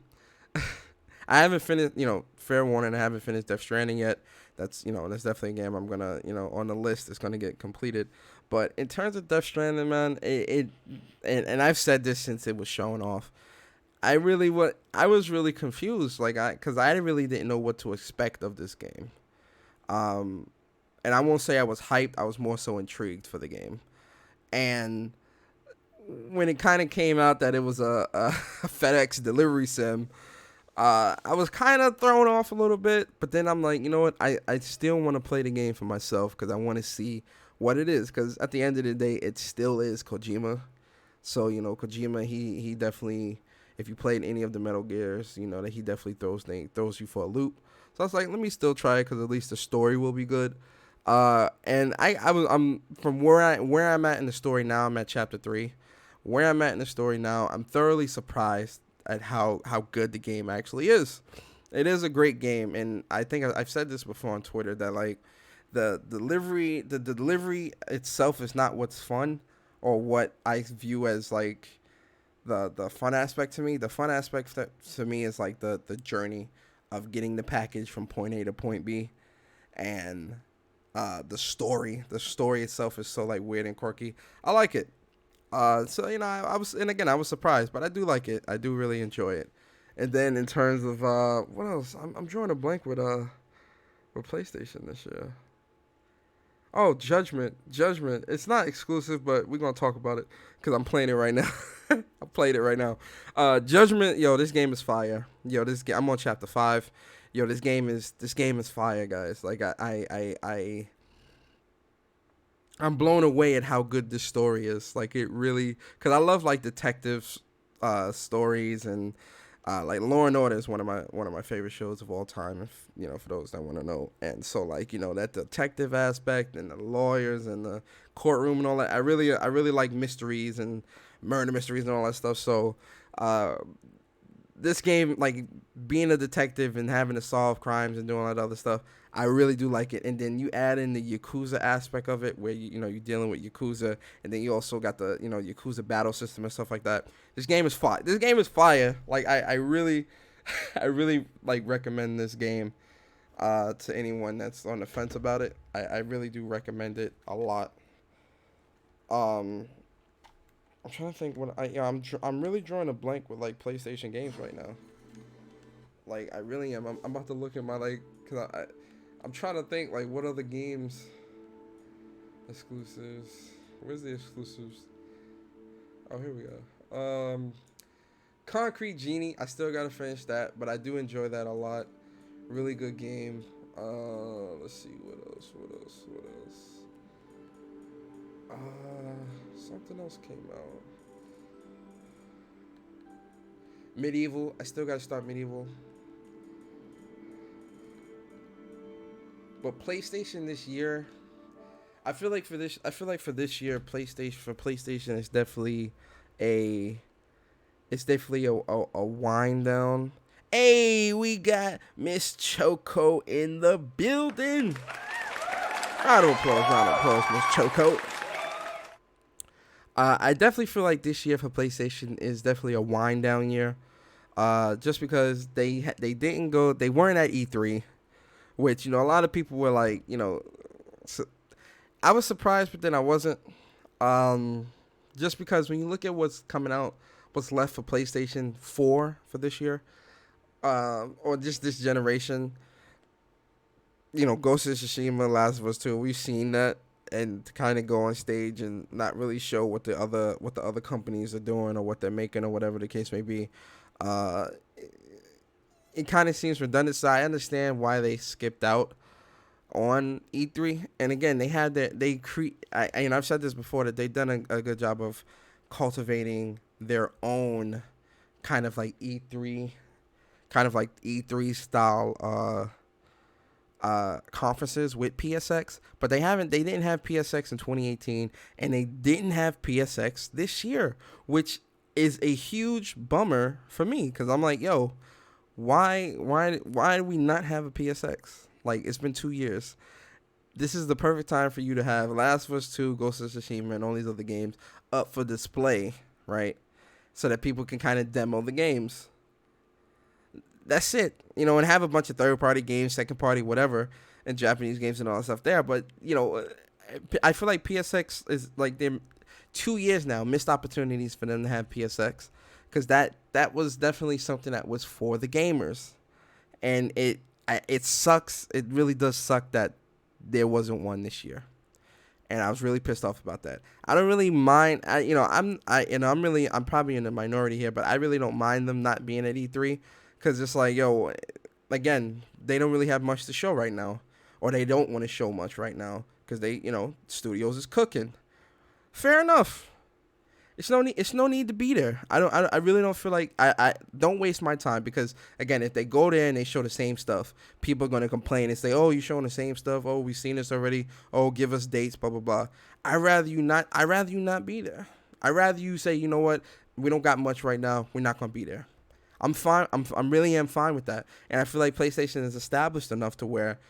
I haven't finished. Fair warning, I haven't finished Death Stranding yet. That's definitely a game I'm gonna on the list. It's gonna get completed. But in terms of Death Stranding, man, and I've said this since it was shown off. I was really confused, like because I really didn't know what to expect of this game. Um, and I won't say I was hyped. I was more so intrigued for the game. And when it kind of came out that it was a FedEx delivery sim, I was kind of thrown off a little bit. But then I'm like, you know what? I still want to play the game for myself because I want to see what it is. Because at the end of the day, it still is Kojima. So, Kojima, he definitely, if you played any of the Metal Gears, that he definitely throws you for a loop. So I was like, let me still try it because at least the story will be good. And I'm from where I'm at in the story now. I'm at chapter 3. Where I'm at in the story now, I'm thoroughly surprised at how good the game actually is. It is a great game, and I think I've said this before on Twitter that like the delivery itself is not what's fun or what I view as like the fun aspect to me. The fun aspect to me is like the journey of getting the package from point A to point B, and the story itself is so like weird and quirky. I like it. So I was surprised, but I do like it. I do really enjoy it. And then in terms of what else, I'm drawing a blank with PlayStation this year. Oh, Judgment. It's not exclusive, but we're gonna talk about it because I'm playing it right now. I played it right now. Judgment, yo, this game is fire. Yo, I'm on chapter 5. Yo, this game is fire, guys. Like I'm blown away at how good this story is. Like it really, cause I love like detective stories and like Law and Order is one of my favorite shows of all time. If for those that want to know, and so like that detective aspect and the lawyers and the courtroom and all that. I really like mysteries and murder mysteries and all that stuff. So uh, this game, like being a detective and having to solve crimes and doing all that other stuff, I really do like it. And then you add in the Yakuza aspect of it, where you're dealing with Yakuza, and then you also got the Yakuza battle system and stuff like that. This game is fire. This game is fire. Like I really, I really like recommend this game to anyone that's on the fence about it. I really do recommend it a lot. Um, I'm trying to think what I'm really drawing a blank with like PlayStation games right now. Like I really am. I'm about to look at my like because I'm trying to think like what other games exclusives. Where's the exclusives? Oh, here we go. Concrete Genie. I still gotta finish that, but I do enjoy that a lot. Really good game. Let's see what else. Something else came out. Medieval. I still gotta start Medieval. But PlayStation this year, I feel like for this year, PlayStation is definitely a a wind down. Hey, we got Miss Choco in the building. Round of applause, Miss Choco. I definitely feel like this year for PlayStation is definitely a wind down year. Just because they weren't at E3, which a lot of people were like, I was surprised, but then I wasn't. Um, just because when you look at what's coming out, what's left for PlayStation 4 for this year, or just this generation, Ghost of Tsushima, Last of Us 2, we've seen that, and to kind of go on stage and not really show what the other companies are doing or what they're making or whatever the case may be, uh, it kind of seems redundant. So I understand why they skipped out on E3. And again, they had that I've said this before, that they've done a good job of cultivating their own kind of like E3 style conferences with PSX, but they didn't have PSX in 2018, and they didn't have PSX this year, which is a huge bummer for me, because I'm like, yo, why do we not have a PSX? Like, it's been 2 years. This is the perfect time for you to have Last of Us 2, Ghost of Tsushima, and all these other games up for display, right? So that people can kind of demo the games. That's it. And have a bunch of third-party games, second-party, whatever, and Japanese games and all that stuff there. But, I feel like PSX is like, they're 2 years now, missed opportunities for them to have PSX. Because that was definitely something that was for the gamers. And it sucks. It really does suck that there wasn't one this year. And I was really pissed off about that. I don't really mind. I'm probably in the minority here, but I really don't mind them not being at E3, because it's like, yo, again, they don't really have much to show right now, or they don't want to show much right now, because studios is cooking. Fair enough. It's no need to be there. I really don't feel like I don't waste my time, because again, if they go there and they show the same stuff, people are gonna complain and say, "Oh, you're showing the same stuff. Oh, we've seen this already. Oh, give us dates, blah blah blah." I'd rather you not be there. I'd rather you say, you know what, we don't got much right now. We're not gonna be there. I'm fine. I'm really am fine with that. And I feel like PlayStation is established enough to where,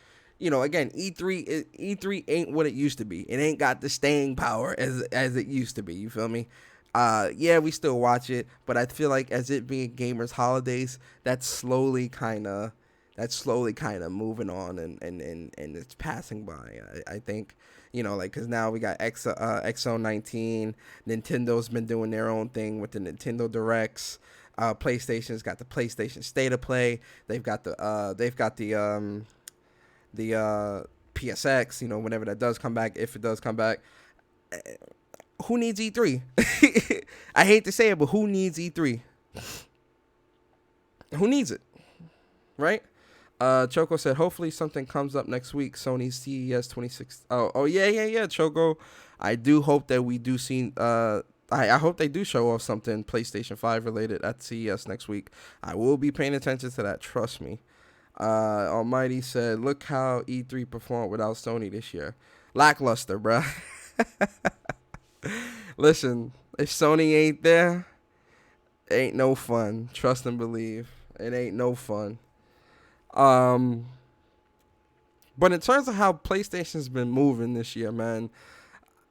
again, E3 ain't what it used to be. It ain't got the staying power as it used to be. You feel me? Yeah, we still watch it, but I feel like, as it being gamers' holidays, that's slowly kind of moving on, and it's passing by. I think, because now we got XO19. Nintendo's been doing their own thing with the Nintendo Directs. PlayStation's got the PlayStation State of Play. They've got the PSX. Whenever that does come back, if it does come back. Who needs E3? I hate to say it, but who needs E3? Who needs it? Right? Choco said, hopefully something comes up next week. Sony's CES 26. Oh, yeah, Choco. I do hope that we do see. I hope they do show off something PlayStation 5 related at CES next week. I will be paying attention to that. Trust me. Almighty said, look how E3 performed without Sony this year. Lackluster, bruh. Listen, if Sony ain't there, ain't no fun. Trust and believe. It ain't no fun. But in terms of how PlayStation's been moving this year, man,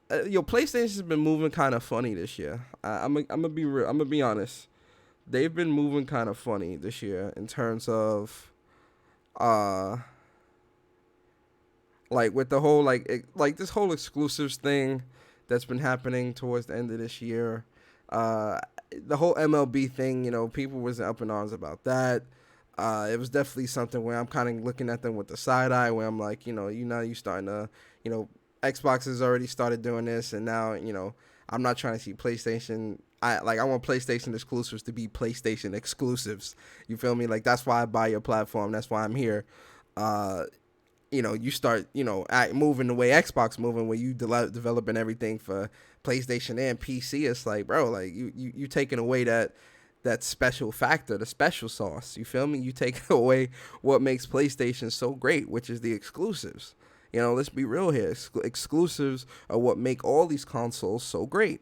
PlayStation's been moving kind of funny this year. I'm gonna be real. I'm gonna be honest. They've been moving kind of funny this year in terms of, like with the whole like this whole exclusives thing that's been happening towards the end of this year. The whole MLB thing, people was up in arms about that. It was definitely something where I'm kind of looking at them with the side eye, where I'm like, you starting to, Xbox has already started doing this, and now, I'm not trying to see PlayStation. I want PlayStation exclusives to be PlayStation exclusives. You feel me? Like, that's why I buy your platform. That's why I'm here. You start, moving the way Xbox moving, where you developing everything for PlayStation and PC. It's like, bro, like you taking away that special factor, the special sauce. You feel me? You take away what makes PlayStation so great, which is the exclusives. Let's be real here. Exclusives are what make all these consoles so great.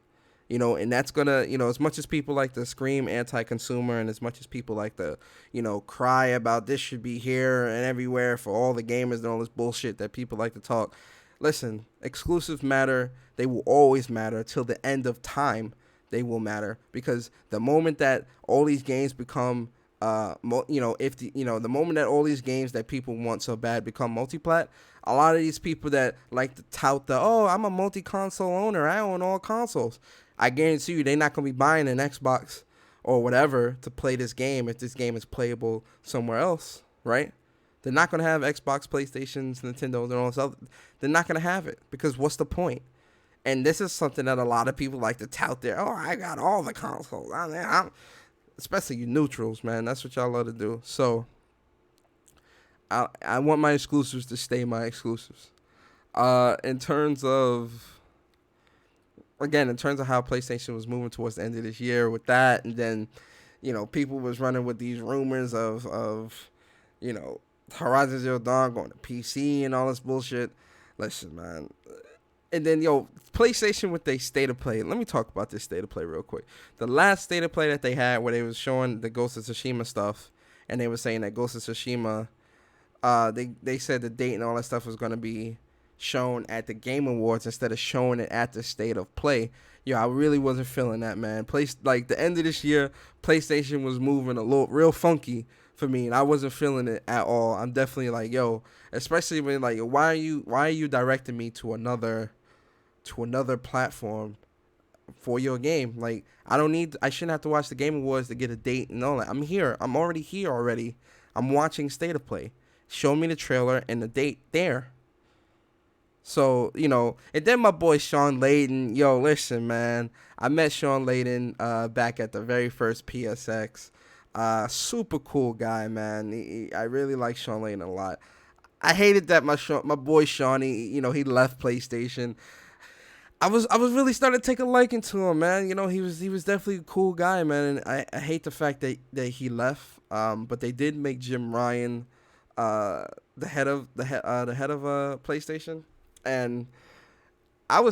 And that's gonna, as much as people like to scream anti-consumer, and as much as people like to, cry about this should be here and everywhere for all the gamers and all this bullshit that people like to talk. Listen, exclusives matter. They will always matter till the end of time. They will matter, because the moment that all these games become If the moment that all these games that people want so bad become multi-plat, a lot of these people that like to tout I'm a multi-console owner, I own all consoles. I guarantee you, they're not gonna be buying an Xbox or whatever to play this game if this game is playable somewhere else, right? They're not gonna have Xbox, PlayStations, Nintendos, and all this other. They're not gonna have it because what's the point? And this is something that a lot of people like to tout there. Oh, I got all the consoles. Especially you neutrals, man. That's what y'all love to do. So I want my exclusives to stay my exclusives. In terms of how PlayStation was moving towards the end of this year with that, and then people was running with these rumors of Horizon Zero Dawn going to PC and all this bullshit. Listen, man. And then, PlayStation with their state of play. Let me talk about this state of play real quick. The last state of play that they had where they was showing the Ghost of Tsushima stuff, and they were saying that Ghost of Tsushima, they said the date and all that stuff was going to be shown at the Game Awards instead of showing it at the state of play. I really wasn't feeling that, man. Like the end of this year, PlayStation was moving a little real funky for me, and I wasn't feeling it at all. I'm definitely like, especially when like, why are you directing me to another platform for your game? Like, I shouldn't have to watch the Game Awards to get a date and all that. I'm here. I'm already here already. I'm watching State of Play. Show me the trailer and the date there. So, and then my boy Sean Layden. Listen, man. I met Sean Layden back at the very first PSX. Super cool guy, man. I really like Sean Layden a lot. I hated that my boy Shawnee, he left PlayStation. I was really starting to take a liking to him, man. He was definitely a cool guy, man. And I hate the fact that he left. But they did make Jim Ryan, the head of PlayStation, and I'm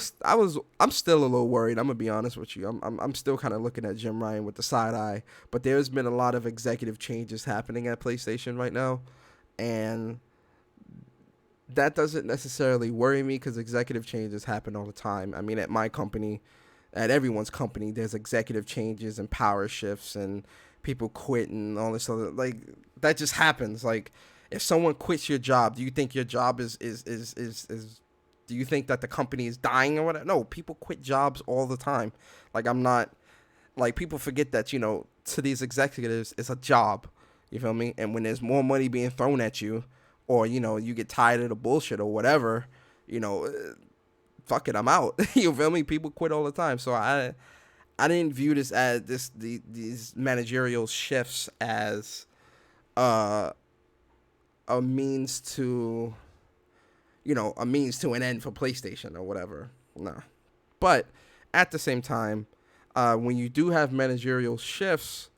still a little worried. I'm gonna be honest with you. I'm still kind of looking at Jim Ryan with the side eye. But there's been a lot of executive changes happening at PlayStation right now, and that doesn't necessarily worry me because executive changes happen all the time. I mean, at my company, at everyone's company, there's executive changes and power shifts and people quit and all this other, like, that just happens. Like, if someone quits your job, do you think your job is do you think that the company is dying or whatever? No, people quit jobs all the time. Like, I'm not, like, people forget that, to these executives, it's a job. You feel me? And when there's more money being thrown at you, or, you get tired of the bullshit or whatever, fuck it, I'm out. You feel me? People quit all the time. So I didn't view this as these managerial shifts as a means to an end for PlayStation or whatever. Nah. But at the same time, when you do have managerial shifts,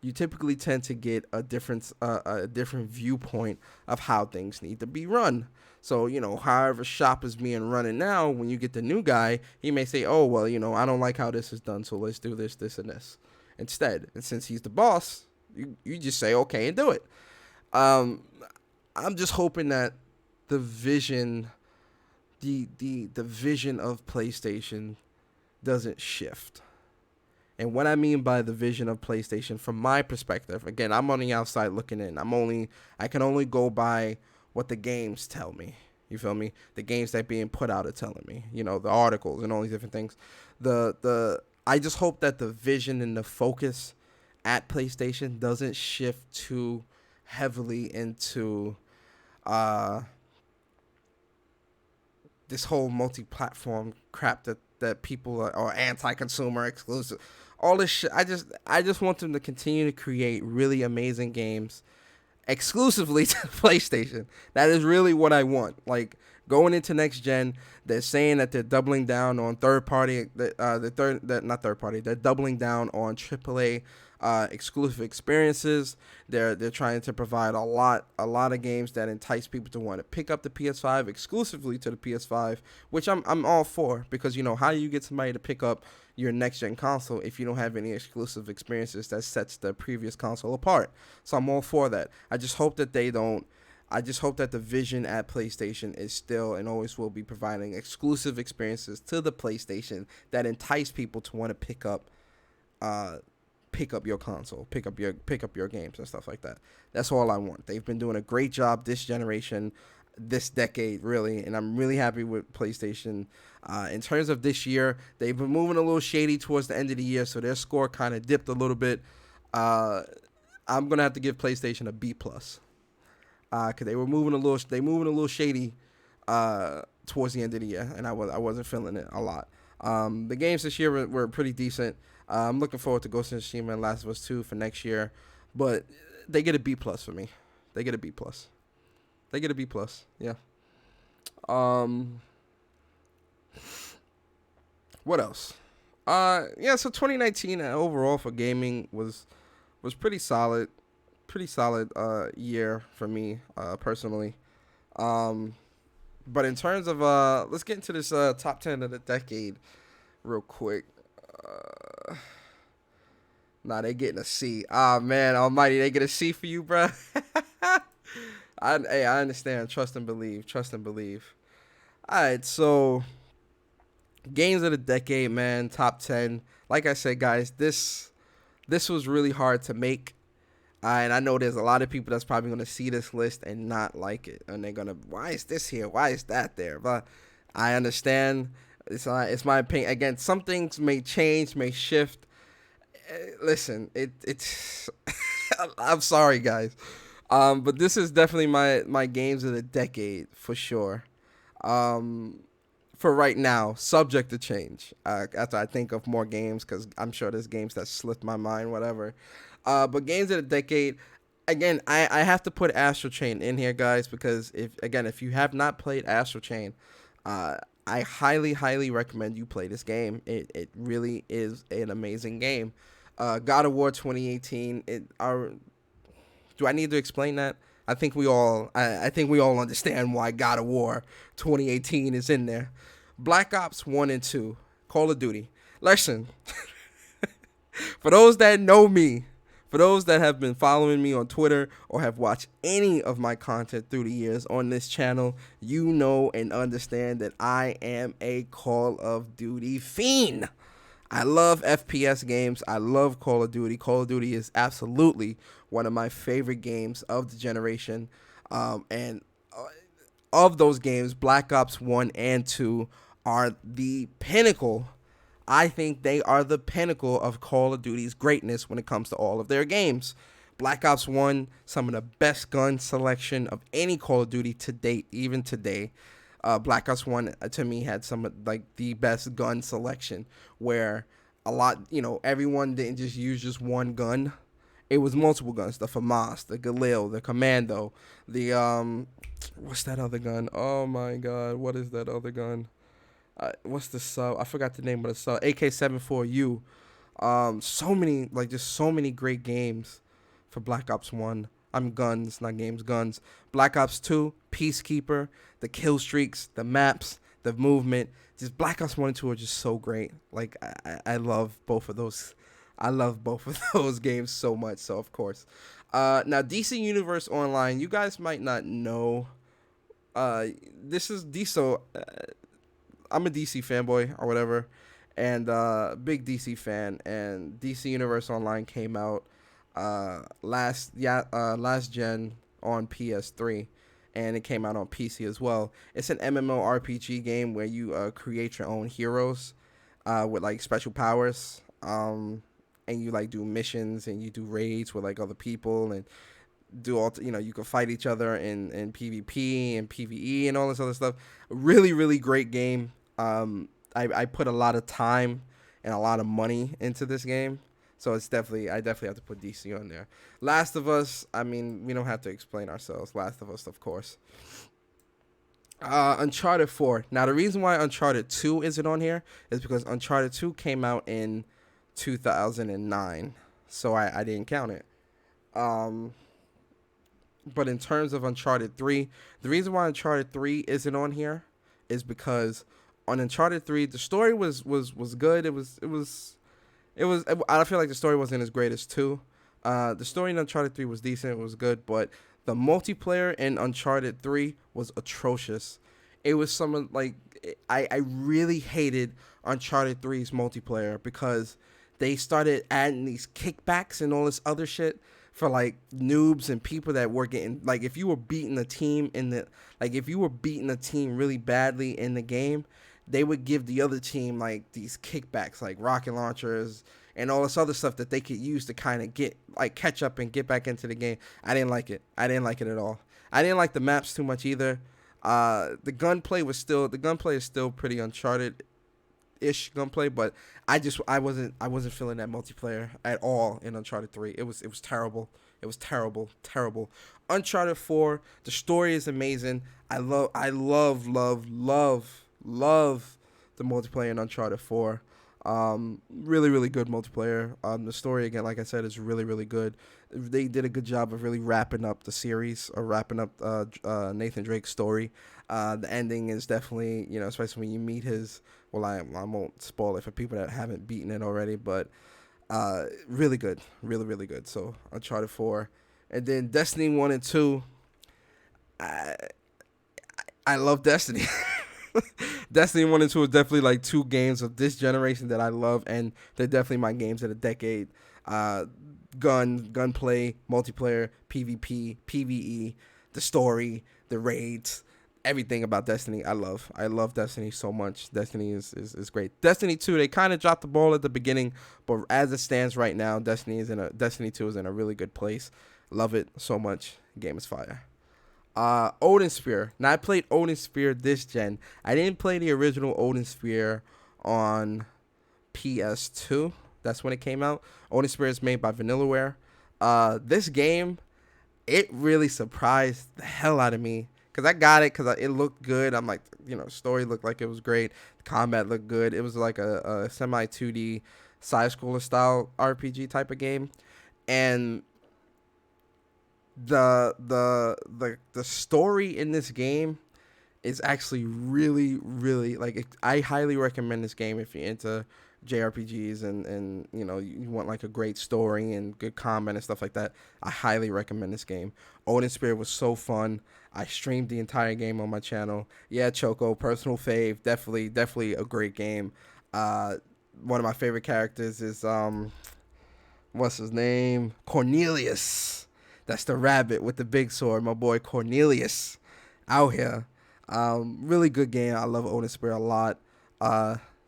you typically tend to get a different viewpoint of how things need to be run. So, however shop is being run now, when you get the new guy, he may say, oh, well, I don't like how this is done, so let's do this, this, and this instead. And since he's the boss, you just say okay and do it. I'm just hoping that the vision, the vision of PlayStation doesn't shift. And what I mean by the vision of PlayStation, from my perspective, again, I'm on the outside looking in. I can only go by what the games tell me. You feel me? The games that being put out are telling me. The articles and all these different things. I just hope that the vision and the focus at PlayStation doesn't shift too heavily into this whole multi-platform crap that people are anti-consumer, exclusive, all this shit. I just want them to continue to create really amazing games exclusively to PlayStation. That is really what I want. Like, going into next gen, they're saying that they're doubling down on they're doubling down on AAA exclusive experiences. They're trying to provide a lot of games that entice people to want to pick up the PS5 exclusively to the PS5, which I'm all for, because how do you get somebody to pick up your next gen console if you don't have any exclusive experiences that sets the previous console apart? So I'm all for that. I just hope that the vision at PlayStation is still and always will be providing exclusive experiences to the PlayStation that entice people to want to pick up pick up your console, pick up your games and stuff like that. That's all I want. They've been doing a great job this generation, this decade, really, and I'm really happy with PlayStation. In terms of this year, they've been moving a little shady towards the end of the year, so their score kind of dipped a little bit. I'm gonna have to give PlayStation a B plus, because they moving a little shady towards the end of the year, and I wasn't feeling it a lot. The games this year were pretty decent. I'm looking forward to Ghost of Tsushima and Last of Us 2 for next year, but they get a B plus for me. They get a B plus. Yeah. What else? Yeah. So 2019 overall for gaming was pretty solid. Pretty solid year for me personally. But in terms of let's get into this top 10 of the decade real quick. Nah, they getting a C. Ah, man, almighty, they get a C for you, bro. I understand. Trust and believe. All right, so games of the decade, man. Top 10. Like I said, guys, this was really hard to make. And I know there's a lot of people that's probably going to see this list and not like it. And they're going to, why is this here? Why is that there? But I understand. It's my opinion. Again, some things may change, may shift. Listen, it's I'm sorry, guys. But this is definitely my games of the decade for sure. For right now, subject to change. After I think of more games, because I'm sure there's games that slipped my mind, whatever. But games of the decade, again, I have to put Astral Chain in here, guys, because if you have not played Astral Chain, I highly recommend you play this game. It really is an amazing game. God of War 2018. Do I need to explain that? I think we all understand why God of War 2018 is in there. Black Ops 1 and 2, Call of Duty. Listen, for those that know me, for those that have been following me on Twitter or have watched any of my content through the years on this channel, you know and understand that I am a Call of Duty fiend. I love FPS games. I love Call of Duty. Call of Duty is absolutely one of my favorite games of the generation. And of those games, Black Ops 1 and 2 are the pinnacle. I think they are the pinnacle of Call of Duty's greatness when it comes to all of their games. Black Ops 1, some of the best gun selection of any Call of Duty to date, even today. Black Ops 1, to me, had some of, like, the best gun selection, where everyone didn't just use just one gun. It was multiple guns: the FAMAS, the Galil, the Commando, the what's that other gun? Oh my God, what is that other gun? What's the sub? I forgot the name of the sub. AK-74U. So many great games for Black Ops 1. Guns, not games, guns. Black Ops 2, Peacekeeper, the kill streaks, the maps, the movement. Just Black Ops 1 and 2 are just so great. Like, I love both of those. I love both of those games so much. So, of course. Now, DC Universe Online, you guys might not know. This is DC. I'm a DC fanboy or whatever, and big DC fan. And DC Universe Online came out last gen on PS3, and it came out on PC as well. It's an MMORPG game where you create your own heroes with like special powers, and you like do missions and you do raids with like other people and do all you can fight each other in PvP and PvE and all this other stuff. Really great game. I put a lot of time and a lot of money into this game. So I definitely have to put DC on there. Last of Us, I mean, we don't have to explain ourselves. Last of Us, of course. Uncharted 4. Now, the reason why Uncharted 2 isn't on here is because Uncharted 2 came out in 2009. So I didn't count it. But in terms of Uncharted 3, the reason why Uncharted 3 isn't on here is because on Uncharted 3, the story was good. It was I feel like the story wasn't as great as 2. The story in Uncharted 3 was decent. It was good, but the multiplayer in Uncharted 3 was atrocious. It was I really hated Uncharted 3's multiplayer because they started adding these kickbacks and all this other shit for like noobs and people that were getting like if you were beating a team in the like if you were beating a team really badly in the game, they would give the other team like these kickbacks like rocket launchers and all this other stuff that they could use to kind of get like catch up and get back into the game. I didn't like it. I didn't like it at all. I didn't like the maps too much either. The gunplay is still pretty Uncharted ish gunplay, but I wasn't feeling that multiplayer at all in Uncharted 3. It was terrible. It was terrible. Uncharted 4, the story is amazing. I love the multiplayer in Uncharted 4. Really good multiplayer. The story again, like I said, is really good. They did a good job of really wrapping up the series or wrapping up Nathan Drake's story. The ending is definitely, especially when you meet his. Well, I won't spoil it for people that haven't beaten it already, but really good, really good. So Uncharted 4, and then Destiny 1 and 2. I love Destiny. Destiny 1 and 2 is definitely like two games of this generation that I love, and they're definitely my games of the decade. Gunplay, multiplayer, PvP, PvE, the story, the raids, everything about Destiny. I love Destiny so much. Destiny is great. Destiny 2, they kind of dropped the ball at the beginning, but as it stands right now, Destiny 2 is in a really good place. Love it so much. Game is fire. Odin Sphere. Now I played Odin Sphere this gen. I didn't play the original Odin Sphere on PS2. That's when it came out. Odin Sphere is made by Vanillaware. This game, it really surprised the hell out of me. Because I got it because it looked good. I'm like, story looked like it was great. The combat looked good. It was like a semi 2D side-scroller style RPG type of game. And the story in this game is actually really like I highly recommend this game if you're into JRPGs and you want like a great story and good combat and stuff like that. I highly recommend this game. Odin Spirit was so fun. I streamed the entire game on my channel. Yeah, Choco, personal fave, definitely a great game. One of my favorite characters is what's his name? Cornelius. That's the rabbit with the big sword, my boy Cornelius out here. Really good game. I love Odin Spirit a lot.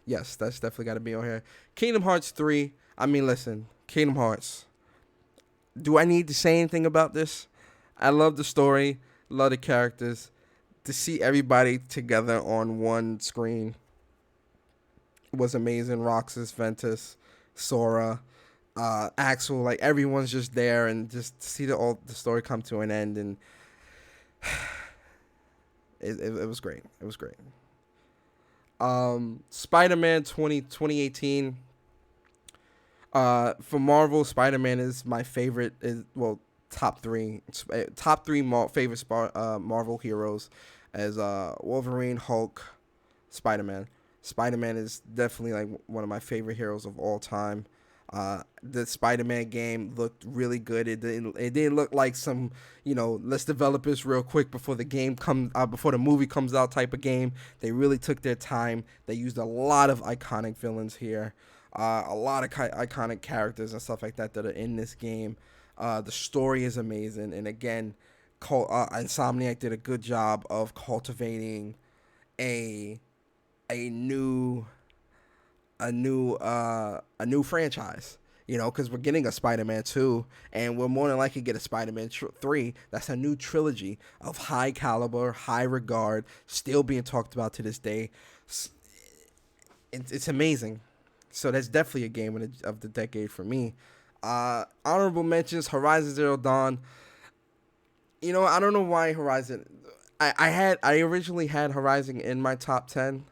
Yes, that's definitely got to be on here. Kingdom Hearts 3. I mean, listen, Kingdom Hearts. Do I need to say anything about this? I love the story, love the characters. To see everybody together on one screen was amazing. Roxas, Ventus, Sora, Axel, like everyone's just there, and just to see the story come to an end, and it was great. It was great. Spider-Man 2018. For Marvel, Spider-Man is my favorite. Top three favorite Marvel heroes as Wolverine, Hulk, Spider-Man. Spider-Man is definitely like one of my favorite heroes of all time. The Spider-Man game looked really good. It didn't look like some, let's develop this real quick before before the movie comes out type of game. They really took their time. They used a lot of iconic villains here, a lot of iconic characters and stuff like that are in this game. The story is amazing, and again, Insomniac did a good job of cultivating a new franchise, because we're getting a Spider-Man 2, and we're more than likely get a Spider-Man 3. That's a new trilogy of high caliber, high regard, still being talked about to this day. It's amazing. So that's definitely a game of the decade for me. Honorable mentions: Horizon Zero Dawn. I don't know why Horizon. I originally had Horizon in my top 10.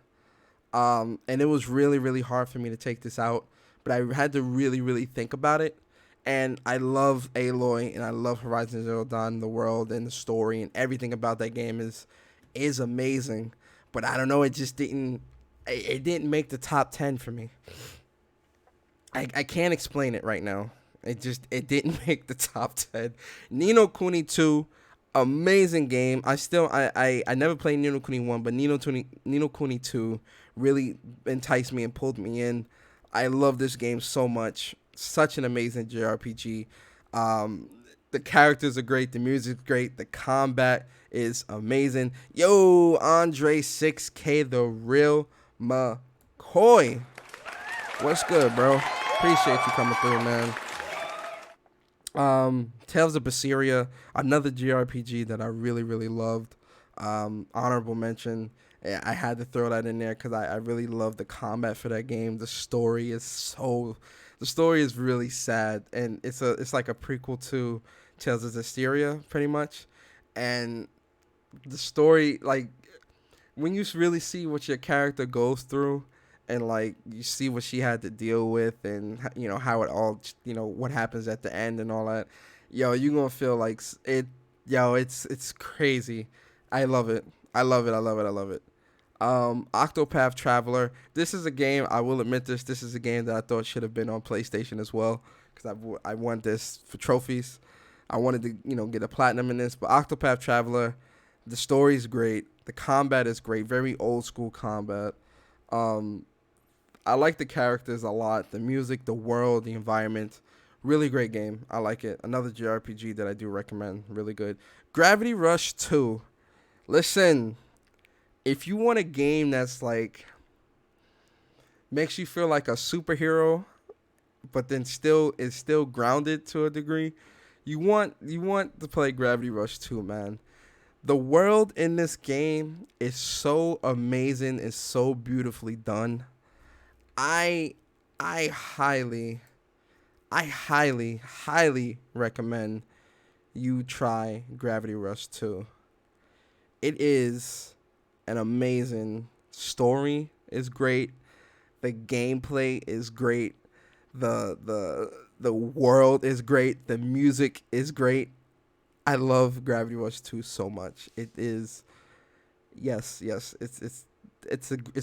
And it was really hard for me to take this out, but I had to really think about it. And I love Aloy, and I love Horizon Zero Dawn. The world and the story and everything about that game is amazing. But I don't know, it just didn't make the top 10 for me. I can't explain it right now. It didn't make the top 10. Ni no Kuni 2, amazing game. I never played Ni no Kuni 1, but Ni no Kuni 2 really enticed me and pulled me in. I love this game so much. Such an amazing JRPG. Um, the characters are great. The music's great. The combat is amazing. Yo, Andre 6K, the real McCoy. What's good, bro? Appreciate you coming through, man. Tales of Berseria, another JRPG that I really, really loved. Honorable mention. Yeah, I had to throw that in there because I really love the combat for that game. The story is really sad, and it's like a prequel to Tales of Berseria, pretty much. And the story, like, when you really see what your character goes through, and like you see what she had to deal with, and how it all, what happens at the end and all that, you gonna feel like it. It's crazy. I love it. I love it. I love it. I love it. Octopath Traveler. This is a game, I will admit this. This is a game that I thought should have been on PlayStation as well, because I won this for trophies. I wanted to get a platinum in this, but Octopath Traveler, the story is great. The combat is great. Very old school combat. I like the characters a lot. The music, the world, the environment. Really great game. I like it. Another JRPG that I do recommend. Really good. Gravity Rush 2. Listen, if you want a game that's like makes you feel like a superhero, but then is still grounded to a degree, you want to play Gravity Rush 2, man. The world in this game is so amazing, is so beautifully done. I highly highly recommend you try Gravity Rush 2. It is an amazing story. Is great. The gameplay is great. The world is great. The music is great. I love Gravity Rush 2 so much. It is, yes. It's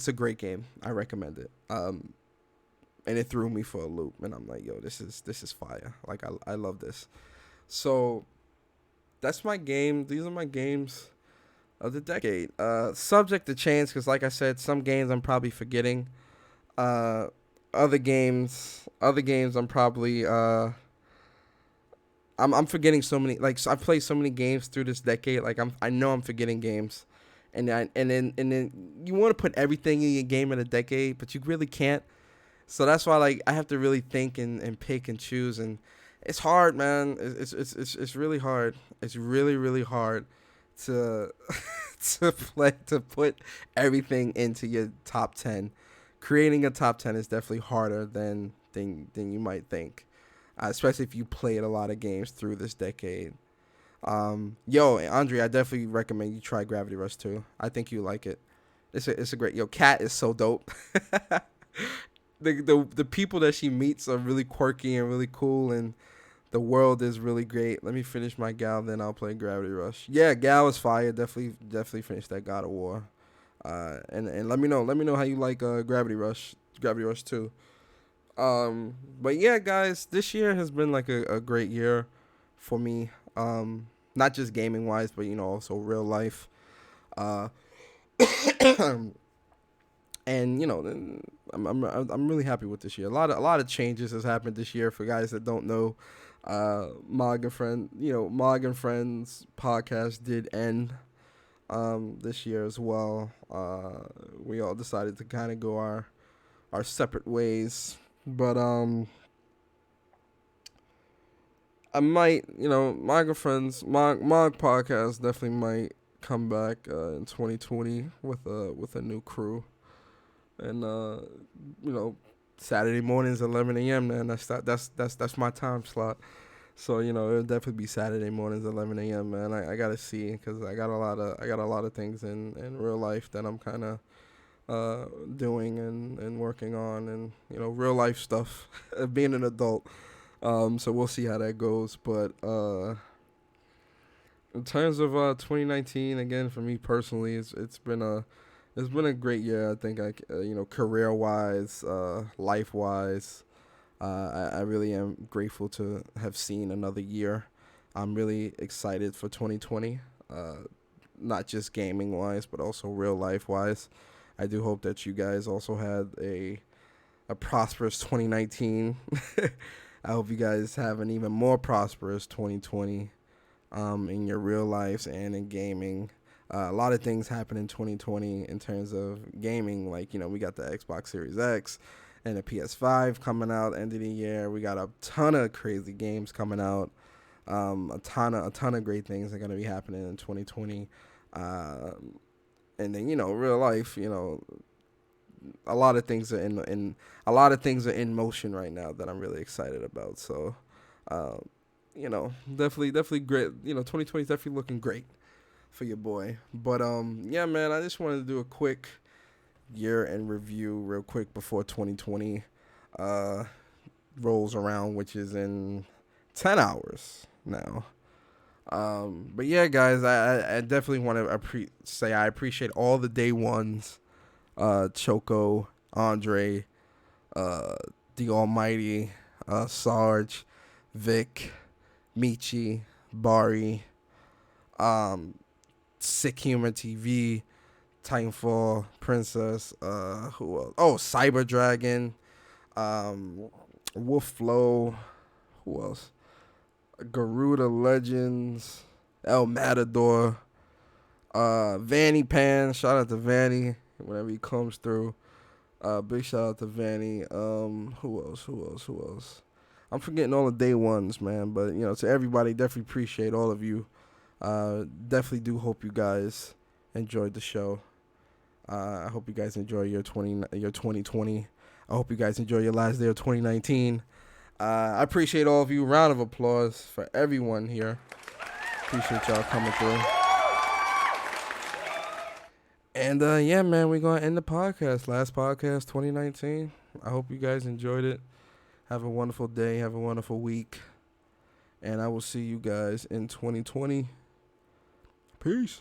a great game. I recommend it. And it threw me for a loop, and I'm like, yo, this is fire. Like, I love this. So that's my game. These are my games of the decade. Subject to change, because like I said, some games I'm probably forgetting. Other games I'm probably I'm forgetting so many. Like, so I've played so many games through this decade. Like, I know I'm forgetting games, and then you want to put everything in your game in a decade, but you really can't. So that's why, like, I have to really think and pick and choose, and it's hard, man. It's really hard. It's really, really hard to to put everything into your top 10. Creating a top 10 is definitely harder than you might think, especially if you played a lot of games through this decade. Yo, Andre, I definitely recommend you try Gravity Rush 2. I think you like it. It's a great. Yo, Kat is so dope. The people that she meets are really quirky and really cool, and the world is really great. Let me finish my Gal, then I'll play Gravity Rush. Yeah, Gal is fire. Definitely finish that God of War. And let me know how you like Gravity Rush 2. But yeah, guys, this year has been like a great year for me. Not just gaming wise, but also real life. And I'm really happy with this year. A lot of changes has happened this year. For guys that don't know, Mog and Friends podcast did end this year as well. We all decided to kind of go our separate ways, but I might, Mog and Friends Mog podcast definitely might come back in 2020 with a new crew. And Saturday mornings 11 a.m. man, that's my time slot. So it'll definitely be Saturday mornings 11 a.m. man. I gotta see, because I got a lot of things in real life that I'm kind of doing and working on, and real life stuff being an adult. So we'll see how that goes. But in terms of 2019, again, for me personally, it's been a great year. I think career wise, life wise, I really am grateful to have seen another year. I'm really excited for 2020, not just gaming wise, but also real life wise. I do hope that you guys also had a a prosperous 2019. I hope you guys have an even more prosperous 2020 in your real lives and in gaming. A lot of things happen in 2020 in terms of gaming. Like, we got the Xbox Series X and the PS5 coming out end of the year. We got a ton of crazy games coming out. A ton of great things are going to be happening in 2020. And then, real life, a lot of things are in motion right now that I'm really excited about. So, definitely great. 2020 is definitely looking great for your boy. But yeah, man, I just wanted to do a quick year in review real quick before 2020 rolls around, which is in 10 hours now. But yeah, guys, I definitely want to say I appreciate all the day ones. Choco, Andre, the Almighty, Sarge, Vic, Michi, Bari, Sick Humor TV, Titanfall, Princess, who else? Oh, Cyber Dragon, Wolf Flow, who else? Garuda Legends, El Matador, Vanny Pan, shout out to Vanny whenever he comes through. Big shout out to Vanny. Who else? I'm forgetting all the day ones, man. But to everybody, definitely appreciate all of you. Definitely do hope you guys enjoyed the show. I hope you guys enjoy your 2020. I hope you guys enjoy your last day of 2019. I appreciate all of you. Round of applause for everyone here. Appreciate y'all coming through. And yeah, man, we're going to end the podcast. Last podcast, 2019. I hope you guys enjoyed it. Have a wonderful day. Have a wonderful week. And I will see you guys in 2020. Peace.